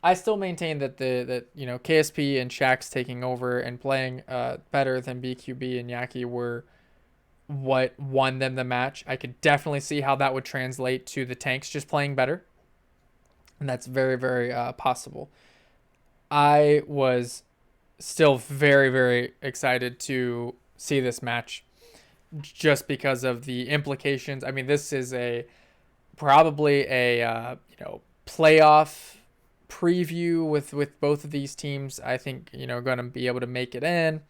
I still maintain that KSP and Shax taking over and playing better than BQB and Yaki were what won them the match. I could definitely see how that would translate to the tanks just playing better, and that's very, very possible. I was still very, very excited to see this match just because of the implications. I mean, this is probably a playoff preview with both of these teams. I think going to be able to make it in,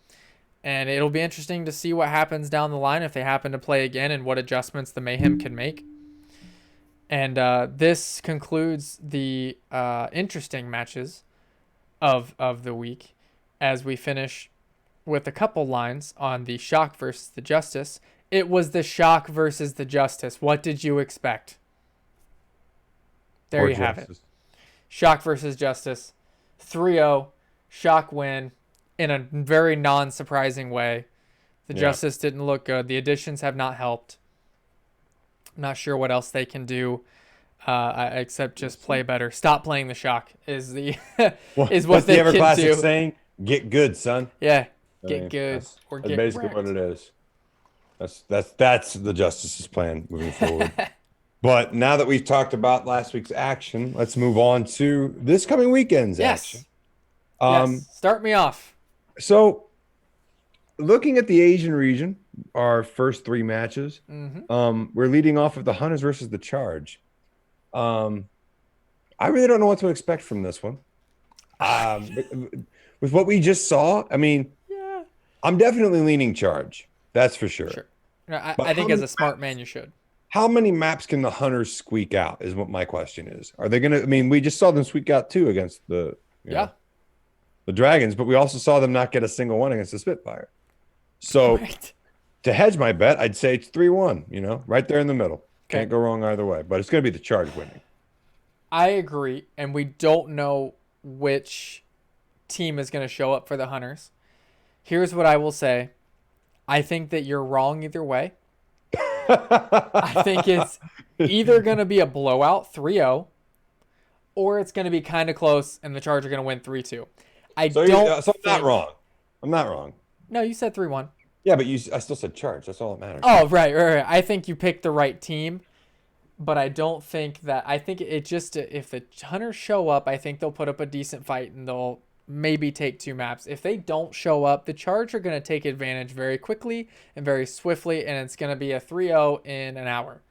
and it'll be interesting to see what happens down the line if they happen to play again and what adjustments the Mayhem can make. And this concludes the interesting matches of the week as we finish with a couple lines on the Shock versus the Justice. It was the Shock versus the Justice. What did you expect? There you have it. Shock versus Justice. 3-0. Shock win in a very non-surprising way. The Justice didn't look good. The additions have not helped. I'm not sure what else they can do except just play better. Stop playing the Shock is what they can do. Classic saying, get good, son. Yeah, get good or get that's basically wrecked. what it is. That's the Justice's plan moving forward. But now that we've talked about last week's action, let's move on to this coming weekend's action. Yes. Start me off. So, looking at the Asian region, our first 3 matches, we're leading off with the Hunters versus the Charge. I really don't know what to expect from this one. With what we just saw, I mean, I'm definitely leaning Charge. That's for sure. No, I think as a smart man, you should. How many maps can the Hunters squeak out is what my question is. Are they going to, I mean, we just saw them squeak out 2 against the Dragons, but we also saw them not get a single one against the Spitfire. So to hedge my bet, I'd say it's 3-1, right there in the middle. Okay. Can't go wrong either way, but it's going to be the Charge winning. I agree, and we don't know which team is going to show up for the Hunters. Here's what I will say. I think that you're wrong either way. I think it's either going to be a blowout 3-0 or it's going to be kind of close and the Charge are going to win 3-2. I'm not wrong. I'm not wrong. No, you said 3-1. Yeah, but I still said Charge. That's all that matters. Oh, right. I think you picked the right team. but I don't think that. I think it just if the Hunters show up, I think they'll put up a decent fight and they'll maybe take 2 maps. If they don't show up, the Charge are going to take advantage very quickly and very swiftly, and it's going to be a 3-0 in an hour.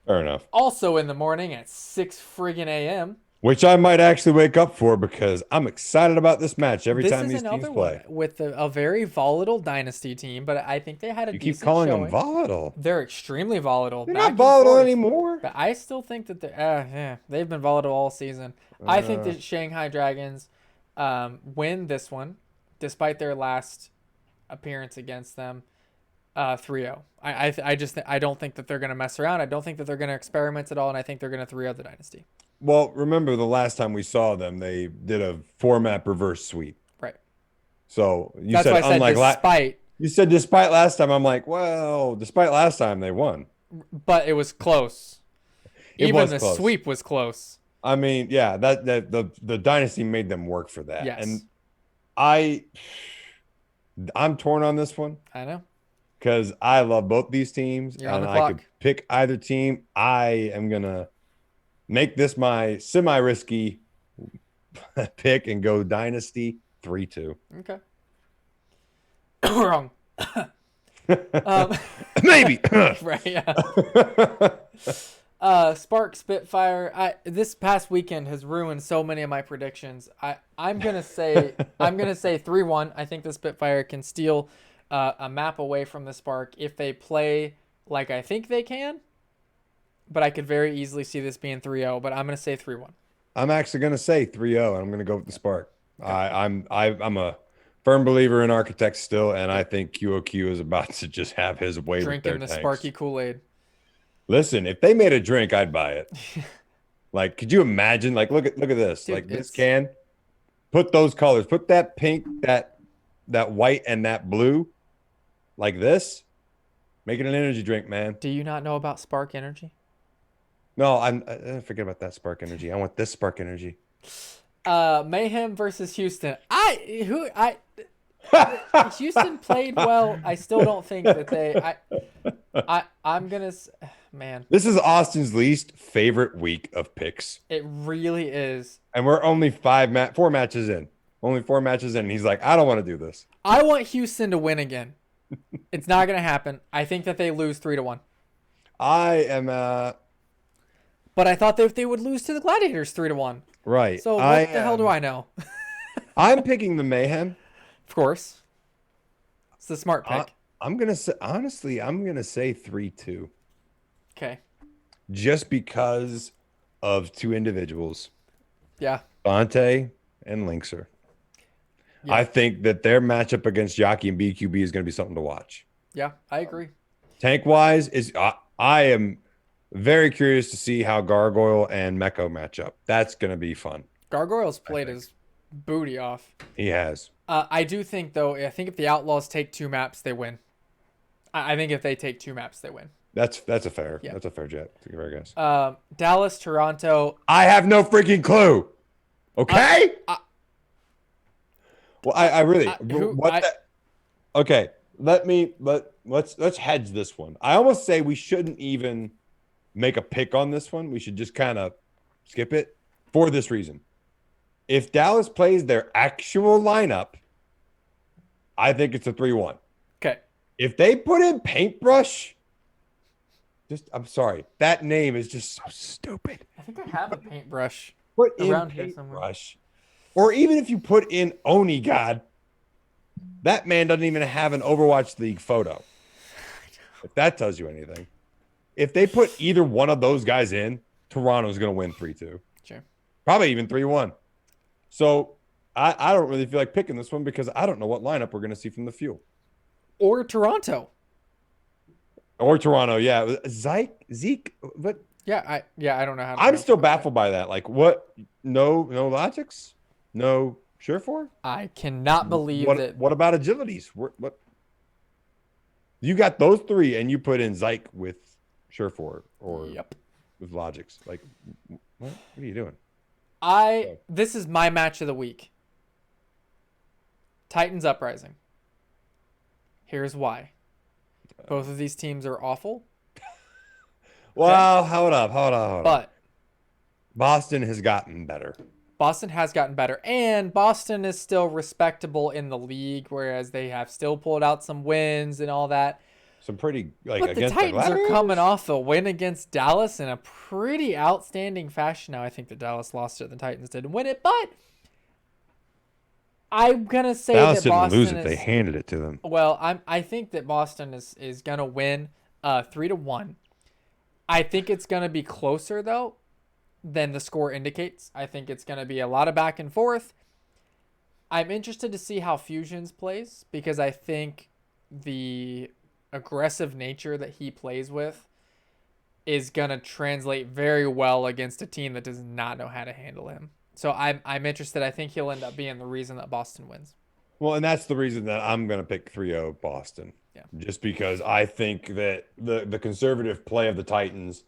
Fair enough. Also in the morning at 6 friggin' a.m. Which I might actually wake up for because I'm excited about this match every This time is these teams another play. one with a very volatile dynasty team, but I think they had a You keep decent calling them showing. volatile. They're extremely volatile, They're back not and volatile forth. anymore. But I still think that they've been volatile all season. I think Uh, the Shanghai Dragons win this one, despite their last appearance against them, 3-0. I don't think that they're going to mess around. I don't think that they're going to experiment at all, and I think they're going to 3-0 the Dynasty. well, remember the last time we saw them, they did a 4-map reverse sweep. Right. So you That's said why I said unlike despite, you said despite last time. I'm like, well, despite last time they won. but it was close. It Even was the close. sweep was close. I mean, yeah, that the dynasty made them work for that. Yes. And I'm torn on this one I know. because I love both these teams You're on and the I could clock. pick either team. I am gonna make this my semi-risky pick and go dynasty 3-2. Okay. Wrong. Maybe. Right. Yeah. Spark Spitfire. This past weekend has ruined so many of my predictions. I'm gonna say 3-1. I think the Spitfire can steal a map away from the Spark if they play like I think they can. But I could very easily see this being 3-0. But I'm gonna say 3-1. I'm actually gonna say 3-0 and I'm gonna go with the Spark. I'm a firm believer in architects still, and I think QOQ is about to just have his way with their Drinking the tanks. Sparky Kool-Aid. Listen, if they made a drink, I'd buy it. Like, could you imagine? Like, look at this. Dude, like this can. Put those colors. Put that pink, that white, and that blue, like this. Make it an energy drink, man. Do you not know about Spark Energy? No, I forget about that Spark Energy. I want this Spark Energy. Mayhem versus Houston. Houston played well. I still don't think that I'm gonna, man. This is Austin's least favorite week of picks, It really is. and we're only 4 matches in. Only 4 matches in. And he's like, I don't want to do this. I want Houston to win again. It's not gonna happen. I think that they lose 3-1. I am But I thought that they would lose to the Gladiators 3-1. right. So what the hell do I know? I'm picking the Mayhem. Of course, it's the smart pick. I'm gonna say honestly, I'm gonna say 3-2. Okay. Just because of 2 individuals, Yeah. Fonte and Linkser. Yeah. I think that their matchup against Yaki and BQB is going to be something to watch. Yeah, I agree. Tank wise, I am very curious to see how Gargoyle and Meko match up. That's going to be fun. Gargoyle's played his booty off. He has. I do think, though, I think if the Outlaws take 2 maps, they win. I think if they take 2 maps, they win. That's a fair jet. I guess. Dallas, Toronto. I have no freaking clue. Okay. Well, I really okay. Let's hedge this one. I almost say we shouldn't even make a pick on this one. We should just kind of skip it for this reason. If Dallas plays their actual lineup, I think it's a 3-1. Okay. If they put in Paintbrush, I'm sorry. That name is just so stupid. I think I have a paintbrush Put around in here somewhere. Paintbrush. Or even if you put in Oni God, that man doesn't even have an Overwatch League photo. If that tells you anything. If they put either one of those guys in, Toronto's going to win 3-2. Sure. Probably even 3-1. So I don't really feel like picking this one because I don't know what lineup we're going to see from the Fuel. Or Toronto. Or Toronto, yeah. Zeke, but Yeah, I don't know how to I'm pronounce still it. baffled by that. Like, what? No logics? No Surefour? I cannot believe that. What about agilities? What? You got those 3, and you put in Zyke with Surefour or Yep. with logics. Like, what are you doing? This is my match of the week. Titans Uprising. Here's why. Both of these teams are awful. Okay. Well, hold up. But Boston has gotten better. Boston has gotten better, and Boston is still respectable in the league, whereas they have still pulled out some wins and all that. Some pretty like But the against the Titans are coming Gladiators. off a win against Dallas in a pretty outstanding fashion. Now, I think that Dallas lost it, the Titans didn't win it, but I'm gonna say Dallas that didn't lose Boston it; they is handed it to them. well. I think that Boston is gonna win 3-1. I think it's gonna be closer though than the score indicates. I think it's gonna be a lot of back and forth. I'm interested to see how Fusions plays because I think the aggressive nature that he plays with is gonna translate very well against a team that does not know how to handle him. So I'm interested. I think he'll end up being the reason that Boston wins. Well, and that's the reason that I'm going to pick 3-0 Boston. Yeah. Just because I think that the conservative play of the Titans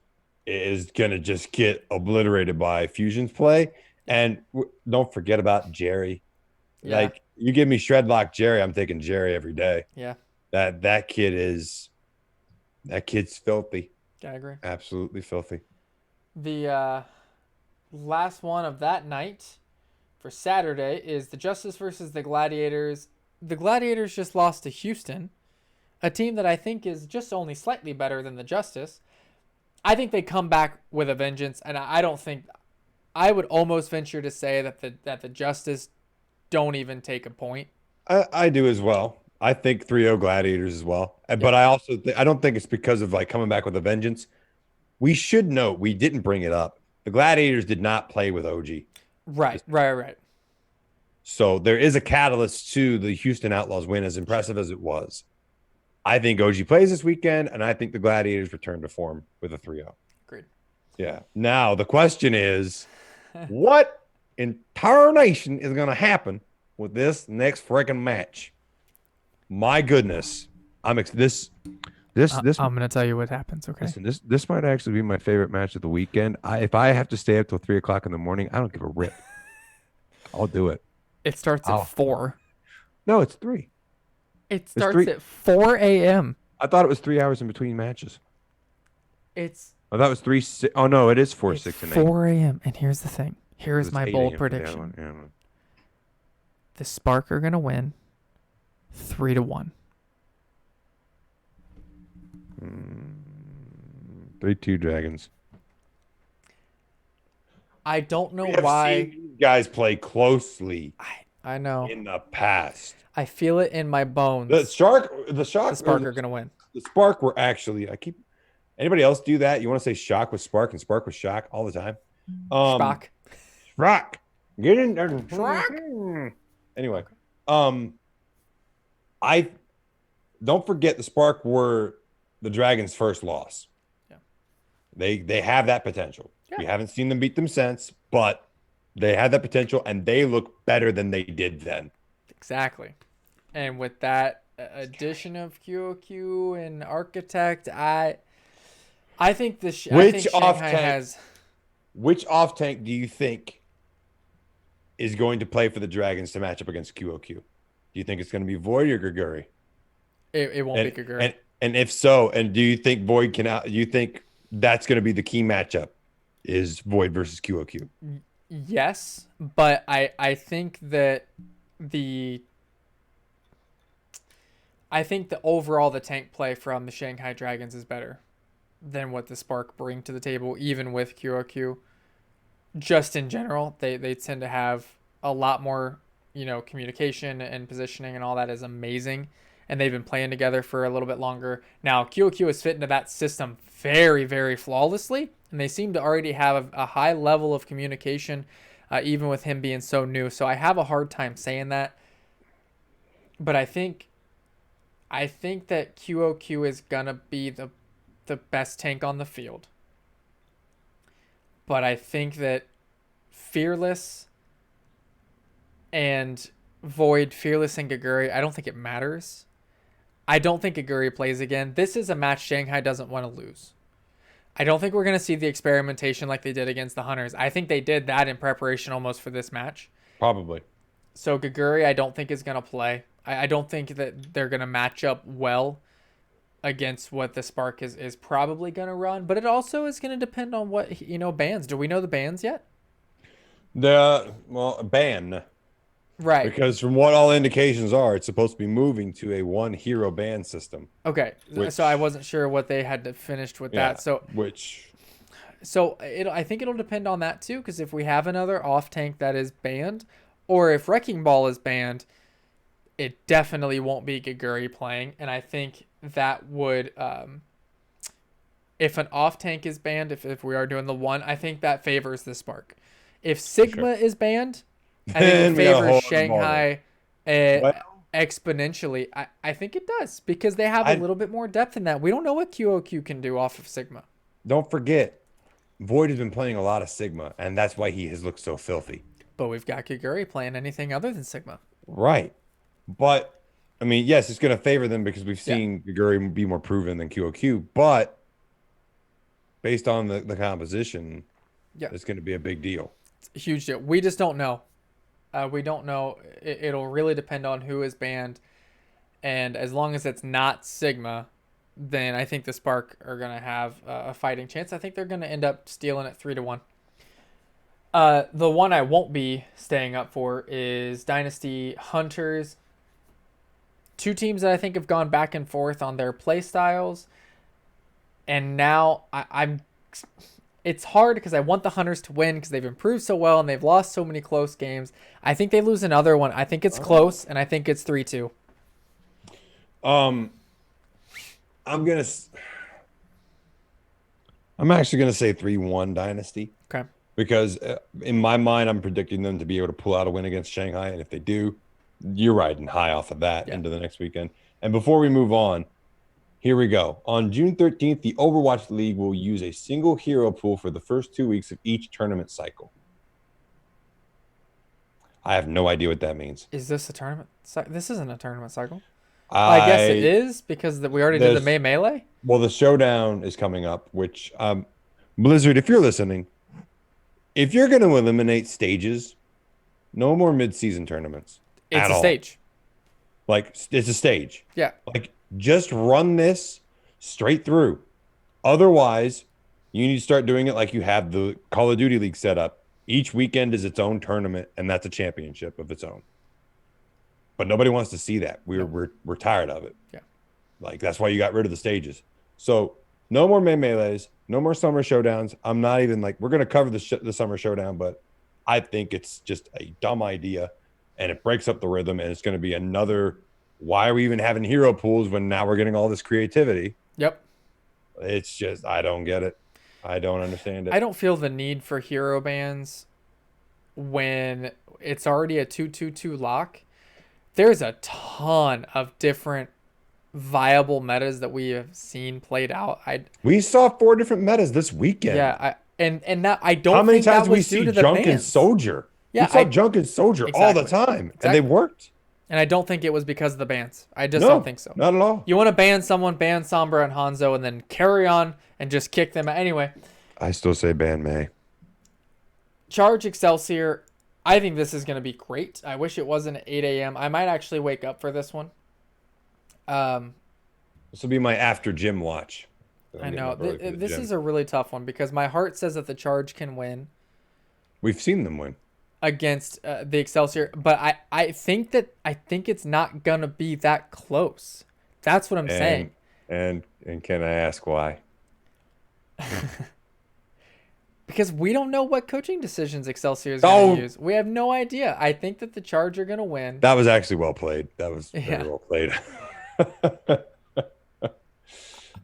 is going to just get obliterated by Fusion's play. And don't forget about Jerry. Yeah. Like you give me Shredlock Jerry, I'm taking Jerry every day. Yeah. That kid's filthy. I agree. Absolutely filthy. The last one of that night for Saturday is the Justice versus the Gladiators. The Gladiators just lost to Houston, a team that I think is just only slightly better than the Justice. I think they come back with a vengeance, and I don't think I would almost venture to say that the Justice don't even take a point. I do as well. I think 3-0 Gladiators as well. Yeah. But I also I don't think it's because of like coming back with a vengeance. We should note we didn't bring it up. The Gladiators did not play with OG. Right. So there is a catalyst to the Houston Outlaws win, as impressive as it was. I think OG plays this weekend, and I think the Gladiators return to form with a 3-0. Agreed. Yeah. Now, the question is, what in tarnation is going to happen with this next freaking match? My goodness. I'm gonna tell you what happens. Okay. Listen, this might actually be my favorite match of the weekend. If I have to stay up till 3 o'clock in the morning, I don't give a rip. I'll do it. It starts at 4. No, it's 3. It starts at 4 a.m. I thought it was 3 hours in between matches. It's I thought it was 3. Oh no, it is 4, it's 6, and 8. 4 a.m. And here's the thing. Here's It's my 8 bold a.m. for the other prediction. one. Yeah. The Spark are gonna win 3-1. 3-2 Dragons. I don't know We have why. seen these guys play closely I know. in the past. I feel it in my bones. The Spark are gonna win. The Spark were actually. Anybody else do that? You want to say Shock with Spark and Spark with Shock all the time? Spock. Rock. Get in there. Anyway, I don't forget the Spark were the Dragons' first loss. Yeah. They have that potential. Yeah. We haven't seen them beat them since, but they had that potential and they look better than they did then. Exactly. And with that addition of QOQ and Architect, I think I think Shanghai has. Which off tank do you think is going to play for the Dragons to match up against QOQ? Do you think it's going to be Void or Grigori? It won't be Grigori. And if so, and do you think Void can out? You think that's going to be the key matchup? Is Void versus QOQ? Yes, but I think that I think the overall the tank play from the Shanghai Dragons is better than what the Spark bring to the table, even with QOQ. Just in general, they tend to have a lot more, communication and positioning and all that is amazing. And they've been playing together for a little bit longer. Now, QOQ has fit into that system very, very flawlessly. And they seem to already have a high level of communication, even with him being so new. So I have a hard time saying that. But I think that QOQ is going to be the best tank on the field. But I think that Fearless and Void, Fearless and Gaguri, I don't think it matters. I don't think Gaguri plays again. This is a match Shanghai doesn't want to lose. I don't think we're going to see the experimentation like they did against the Hunters. I think they did that in preparation almost for this match. Probably. So Gaguri, I don't think is going to play. I don't think that they're going to match up well. against what the Spark is probably going to run, but it also is going to depend on what, bans. Do we know the bans yet? A ban. Right. Because from what all indications are, it's supposed to be moving to a one hero ban system. Okay. So I Which, wasn't sure what they had to finished with yeah, that. So which, I think it'll depend on that too, because if we have another off tank that is banned, or if Wrecking Ball is banned, it definitely won't be Gaguri playing. And I think that would, if an off tank is banned, if we are doing the one, I think that favors the Spark. If Sigma is banned, I think it then we got a favors whole other ballgame. Shanghai Well, exponentially. I think it does because they have a I little bit more depth in that. We don't know what QOQ can do off of Sigma. don't forget, Void has been playing a lot of Sigma, and that's why he has looked so filthy. But we've got Gaguri playing anything other than Sigma. Right. But I mean, yes, it's going to favor them because we've Yeah. seen Gaguri be more proven than QOQ, but based on the composition, Yeah. it's going to be a big deal. It's a huge deal. We just don't know. We don't know. It'll really depend on who is banned. And as long as it's not Sigma, then I think the Spark are going to have a fighting chance. I think they're going to end up stealing it 3-1. The one I won't be staying up for is Dynasty Hunters. Two teams that I think have gone back and forth on their play styles. And now I'm it's hard because I want the Hunters to win because they've improved so well and they've lost so many close games. I think they lose another one. I think it's close, and I think it's 3-2. Um, I'm gonna. I'm actually gonna say 3-1 Dynasty Okay. because in my mind, I'm predicting them to be able to pull out a win against Shanghai, and if they do, you're riding high off of that Yeah. into the next weekend. And before we move on, here we go. On June 13th, the Overwatch League will use a single hero pool for the first 2 weeks of each tournament cycle. I have no idea what that means. Is this a tournament? This isn't a tournament cycle. I guess it is because we already did the May Melee. Well, the showdown is coming up, which Blizzard, if you're listening, if you're going to eliminate stages, no more mid-season tournaments. It's at a all. stage. Like, it's a stage. Yeah. Like, just run this straight through. Otherwise, you need to start doing it like you have the Call of Duty League set up. Each weekend is its own tournament, and that's a championship of its own. But nobody wants to see that. We're tired of it. Yeah. Like, that's why you got rid of the stages. So no more May Melees, no more summer showdowns. I'm not even like, we're going to cover the summer showdown, but I think it's just a dumb idea and it breaks up the rhythm. And it's going to be another, why are we even having hero pools when now we're getting all this creativity? Yep. It's just, I don't get it. I don't understand it. I don't feel the need for hero bans when it's already a 2-2-2 lock. There's a ton of different viable metas that we have seen played out. We saw 4 different metas this weekend. Yeah, and that I don't. How many think times that did we was due see to the Junk and bans. Soldier? Yeah, we saw Junk and Soldier all the Exactly. time, and they worked. And I don't think it was because of the bans. I just No, don't think so. not at all. You want to ban someone, ban Sombra and Hanzo, and then carry on and just kick them out. Anyway, I still say ban May. Charge Excelsior. I think this is going to be great. I wish it wasn't at 8 a.m. I might actually wake up for this one. This will be my after gym watch. I know. This is a really tough one because my heart says that the Charge can win We've seen them win. against the Excelsior, but I think it's not going to be that close. That's what I'm saying. And can I ask why? Because we don't know what coaching decisions Excelsior is going to use. We have no idea. I think that the Charge are going to win. That was actually well played. That was very well played.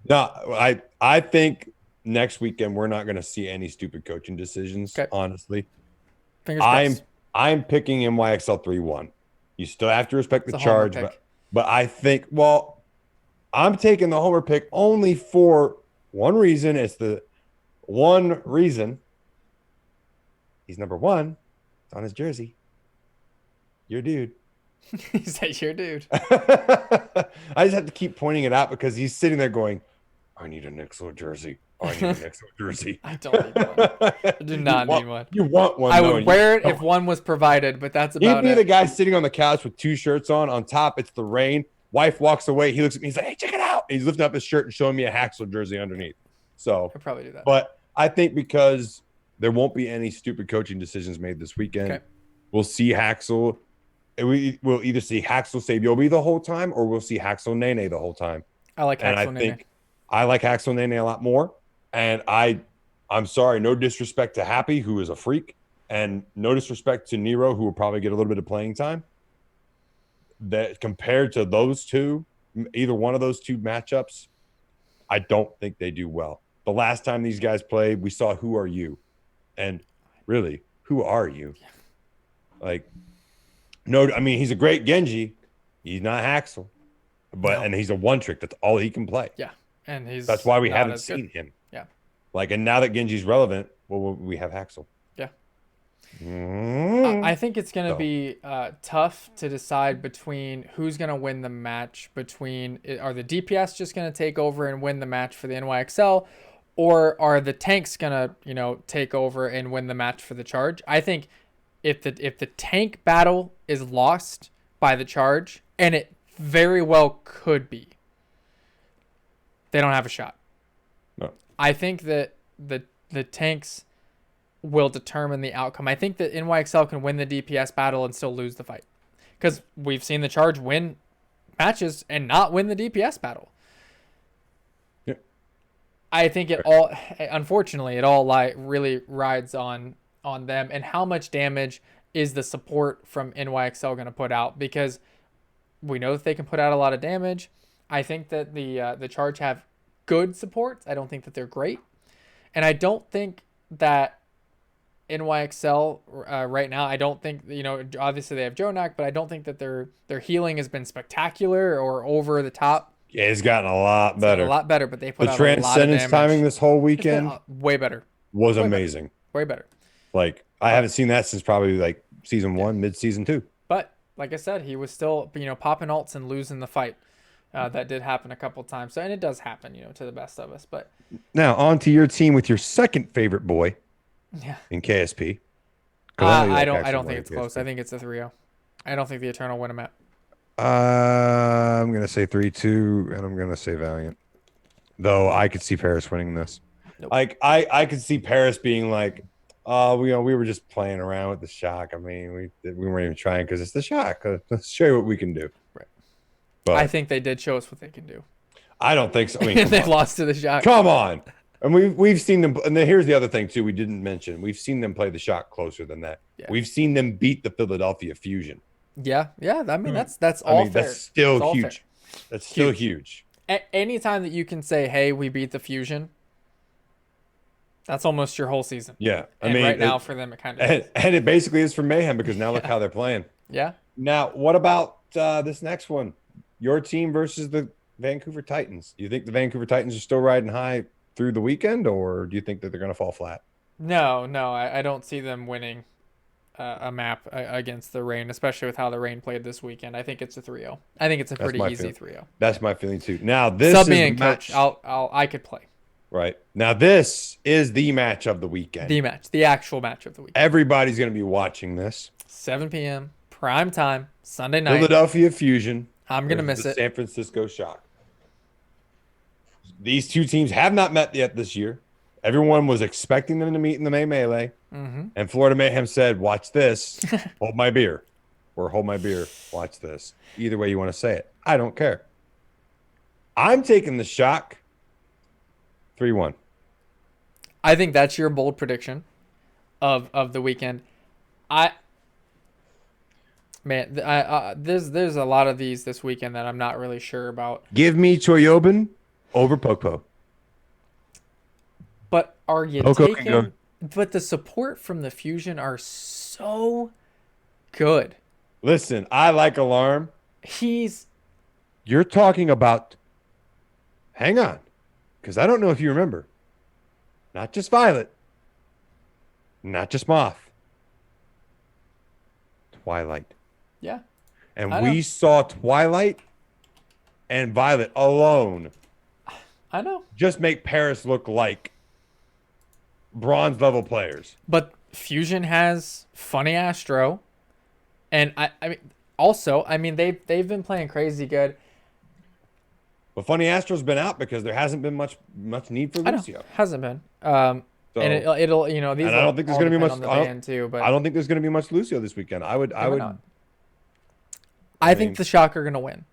No, I think next weekend we're not going to see any stupid coaching decisions. Okay. Honestly, Fingers crossed. I'm picking NYXL 3-1. You still have to respect the It's a homer Charge, pick. but I think I'm taking the homer pick only for one reason. It's the one reason he's number 1. It's on his jersey. Your dude. Is that your dude? I just have to keep pointing it out because he's sitting there going, I need an XO jersey. I need an XO jersey. I don't need one. I do not need one. You want one. I though, would wear it if one was provided, but that's He'd about be it. the guy sitting on the couch with 2 shirts on. On top, it's the rain. Wife walks away. He looks at me. He's like, "Hey, check it out." And he's lifting up his shirt and showing me a Haxel jersey underneath. So I'll probably do that. but I think because there won't be any stupid coaching decisions made this weekend, Okay. we'll see Haxel. We'll either see Haxel save Yobi the whole time, or we'll see Haxel Nene the whole time. I like And I Haxel Nene. think I like Haxel Nene a lot more. And I'm sorry, no disrespect to Happy, who is a freak, and no disrespect to Nero, who will probably get a little bit of playing time. That compared to those two, either one of those two matchups, I don't think they do well. The last time these guys played, we saw Who Are You? And really, who are you? Like, no, I mean, he's a great Genji. He's not Haxel. But and he's a one trick. That's all he can play. Yeah. And that's why we haven't as seen good. him. Yeah. Like, and now that Genji's relevant, well, we have Haxel. Yeah. Mm. I think it's going to be tough to decide between who's going to win the match. Are the DPS just going to take over and win the match for the NYXL, or are the tanks going to, take over and win the match for the charge? I think if the tank battle is lost by the charge, and it very well could be, they don't have a shot. No. I think that the tanks will determine the outcome. I think that NYXL can win the DPS battle and still lose the fight, because we've seen the charge win matches and not win the DPS battle. Yep. I think unfortunately, it all really rides on them and how much damage is the support from NYXL going to put out, because we know that they can put out a lot of damage. I think that the charge have good supports. I don't think that they're great, and I don't think that NYXL right now, I don't think, obviously they have Jonak, but I don't think that their healing has been spectacular or over the top. Yeah, it's gotten a lot better. But they put out a lot of Transcendence damage. timing this whole weekend way better. Was amazing. Way better. Like, I haven't seen that since probably like season 1, mid-season 2. But like I said, he was still, popping ults and losing the fight. That did happen a couple times. So, and it does happen, to the best of us. But now on to your team with your second favorite boy. Yeah. In KSP. I don't think it's close. I think it's a 3-0. I don't think the Eternal win a map. I'm gonna say 3-2, and I'm gonna say Valiant. Though I could see Paris winning this. Nope. Like I could see Paris being like, we were just playing around with the shock. I mean, we weren't even trying because it's the shock. Let's show you what we can do. Right. But I think they did show us what they can do. I don't think so. I mean, they lost to the shock. Come on. And we've seen them, and then here's the other thing too we didn't mention. We've seen them play the shot closer than that. Yeah. We've seen them beat the Philadelphia Fusion. Yeah. I mean that's all fair. That's still huge. Fair. That's still huge. Anytime that you can say, "Hey, we beat the Fusion," that's almost your whole season. Yeah, I mean, right now for them it kind of is. And it basically is for Mayhem, because now look how they're playing. Yeah. Now, what about this next one? Your team versus the Vancouver Titans. Do you think the Vancouver Titans are still riding high through the weekend, or do you think that they're going to fall flat? No, I don't see them winning a map against the Reign, especially with how the Reign played this weekend. I think it's a 3-0. I think it's a pretty easy 3-0. That's my feeling too. Now this Sub is me in, coach. I could play. Right. Now this is the match of the weekend. The actual match of the weekend. Everybody's going to be watching this. 7 p.m. prime time, Sunday night. Philadelphia Fusion. I'm going to miss it. San Francisco Shock. These two teams have not met yet this year. Everyone was expecting them to meet in the May Melee. Mm-hmm. And Florida Mayhem said, watch this, hold my beer. Or hold my beer, watch this. Either way you want to say it. I don't care. I'm taking the Shock 3-1. I think that's your bold prediction of the weekend. There's a lot of these this weekend that I'm not really sure about. Give me Choyobin over Popo. But are you taking? But the support from the Fusion are so good. Listen, I like Alarm. You're talking about. Hang on, because I don't know if you remember. Not just Violet. Not just Moth. Twilight. Yeah. And we saw Twilight and Violet alone. I know. Just make Paris look like bronze level players. But Fusion has Funny Astro, and I mean they've been playing crazy good. But funny, Astro's been out because there hasn't been much need for I know. Lucio. Hasn't been. And So, it'll these and I will don't think there's all going to be depend much. on the ban too. I But don't think there's going to be much Lucio this weekend. yeah, I why would. not? I I think mean, the Shock are gonna win.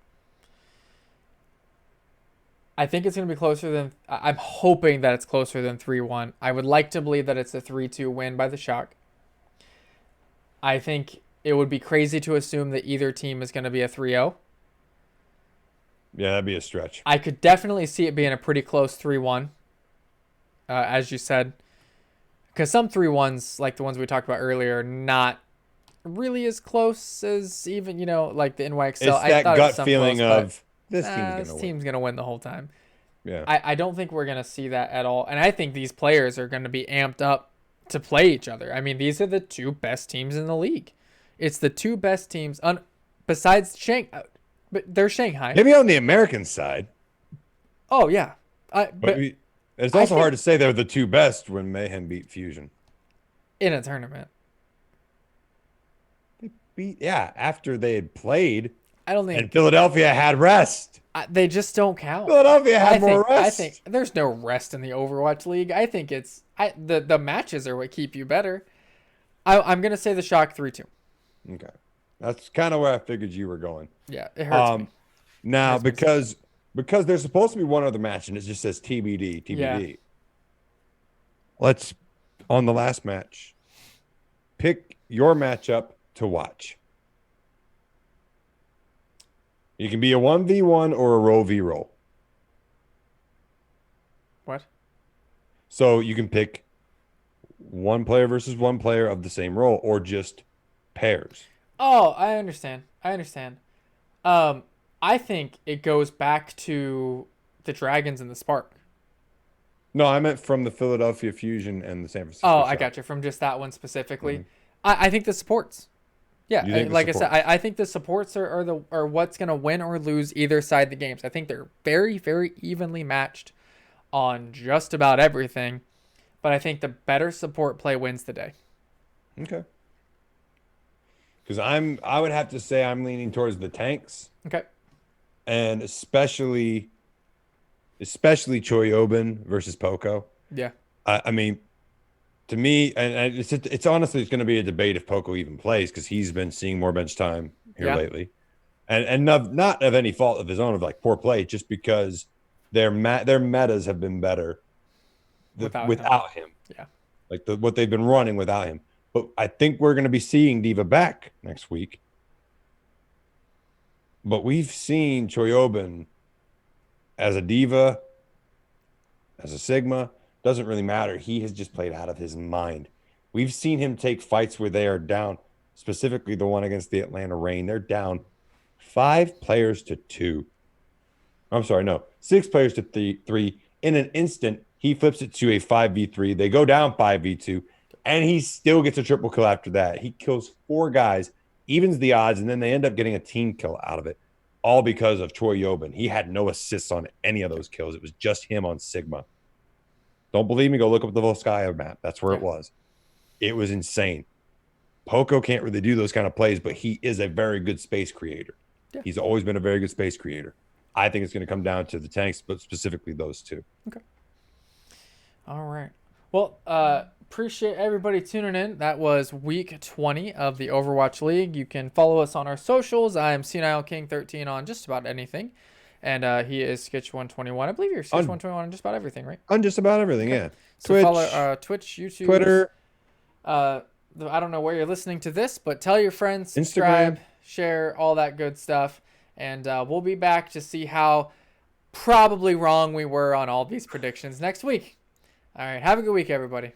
I think it's gonna be closer than. I'm hoping that it's closer than 3-1. I would like to believe that it's a 3-2 win by the Shock. I think it would be crazy to assume that either team is gonna be a 3-0. yeah, that'd be a stretch. I could definitely see it being a pretty close 3-1, as you said, because some 3-1s, like the ones we talked about earlier, are not really as close as even like the NYXL. It's I that thought it was gut some feeling close, but of this team's going this to win. team's gonna win the whole time. Yeah. I don't think we're gonna see that at all, and I think these players are gonna be amped up to play each other. I mean, these are the two best teams in the league. It's the two best teams besides Shanghai, but they're Shanghai. Maybe on the American side, Oh yeah, but but it's I also hard think to say they're the two best when Mayhem beat Fusion. in a tournament, Yeah, after they had played I don't and think Philadelphia had rest. they just don't count. Philadelphia had more I rest. think there's no rest in the Overwatch League. I think the matches are what keep you better. I'm gonna say the Shock 3-2. Okay. That's kind of where I figured you were going. Yeah, it hurts me. Now Hurts me so because there's supposed to be one other match and it just says TBD, Yeah. TBD. Let's on the last match. Pick your matchup to watch. You can be a 1v1 or a row v roll. What? So you can pick one player versus one player of the same role or just pairs. Oh, I understand. I think it goes back to the Dragons and the Spark. No, I meant from the Philadelphia Fusion and the San Francisco Oh, I Shock. got you. From just that one specifically. Mhm. I think the supports. Yeah, You think the like I said, supports? I think the supports are what's gonna win or lose either side of the games. I think they're very, very evenly matched on just about everything, but I think the better support play wins the day. Okay. Because I would have to say I'm leaning towards the tanks Okay. and especially Choyobin versus Poco. Yeah. I mean, to me, and it's honestly it's going to be a debate if Poco even plays because he's been seeing more bench time here Yeah. lately, and not of any fault of his own of like poor play, just because their metas have been better Without him. Yeah. Like what they've been running without him. But I think we're going to be seeing Diva back next week. But we've seen Choyobin as a Diva, as a Sigma, doesn't really matter. He has just played out of his mind. We've seen him take fights where they are down, specifically the one against the Atlanta Reign. They're down 5 players to 2. I'm sorry, no, 6 players to 3. In an instant, he flips it to a 5v3. They go down 5v2, and he still gets a triple kill after that. He kills 4 guys, evens the odds, and then they end up getting a team kill out of it, all because of Troy Yobin. He had no assists on any of those kills. It was just him on Sigma. Don't believe me? Go look up the Volskaya map. That's where it was. It was insane. Poco can't really do those kind of plays, but he is a very good space creator. Yeah. He's always been a very good space creator. I think it's going to come down to the tanks, but specifically those two. Okay. All right. Well, appreciate everybody tuning in. That was week 20 of the Overwatch League. You can follow us on our socials. I am Senile King 13 on just about anything. And he is Skitch 121. I believe you're Skitch 121 on just about everything, right? On just about everything, yeah. So Twitch, follow Twitch, YouTube, Twitter. I don't know where you're listening to this, but tell your friends, Instagram. subscribe, share, all that good stuff. And we'll be back to see how probably wrong we were on all these predictions next week. All right. Have a good week, everybody.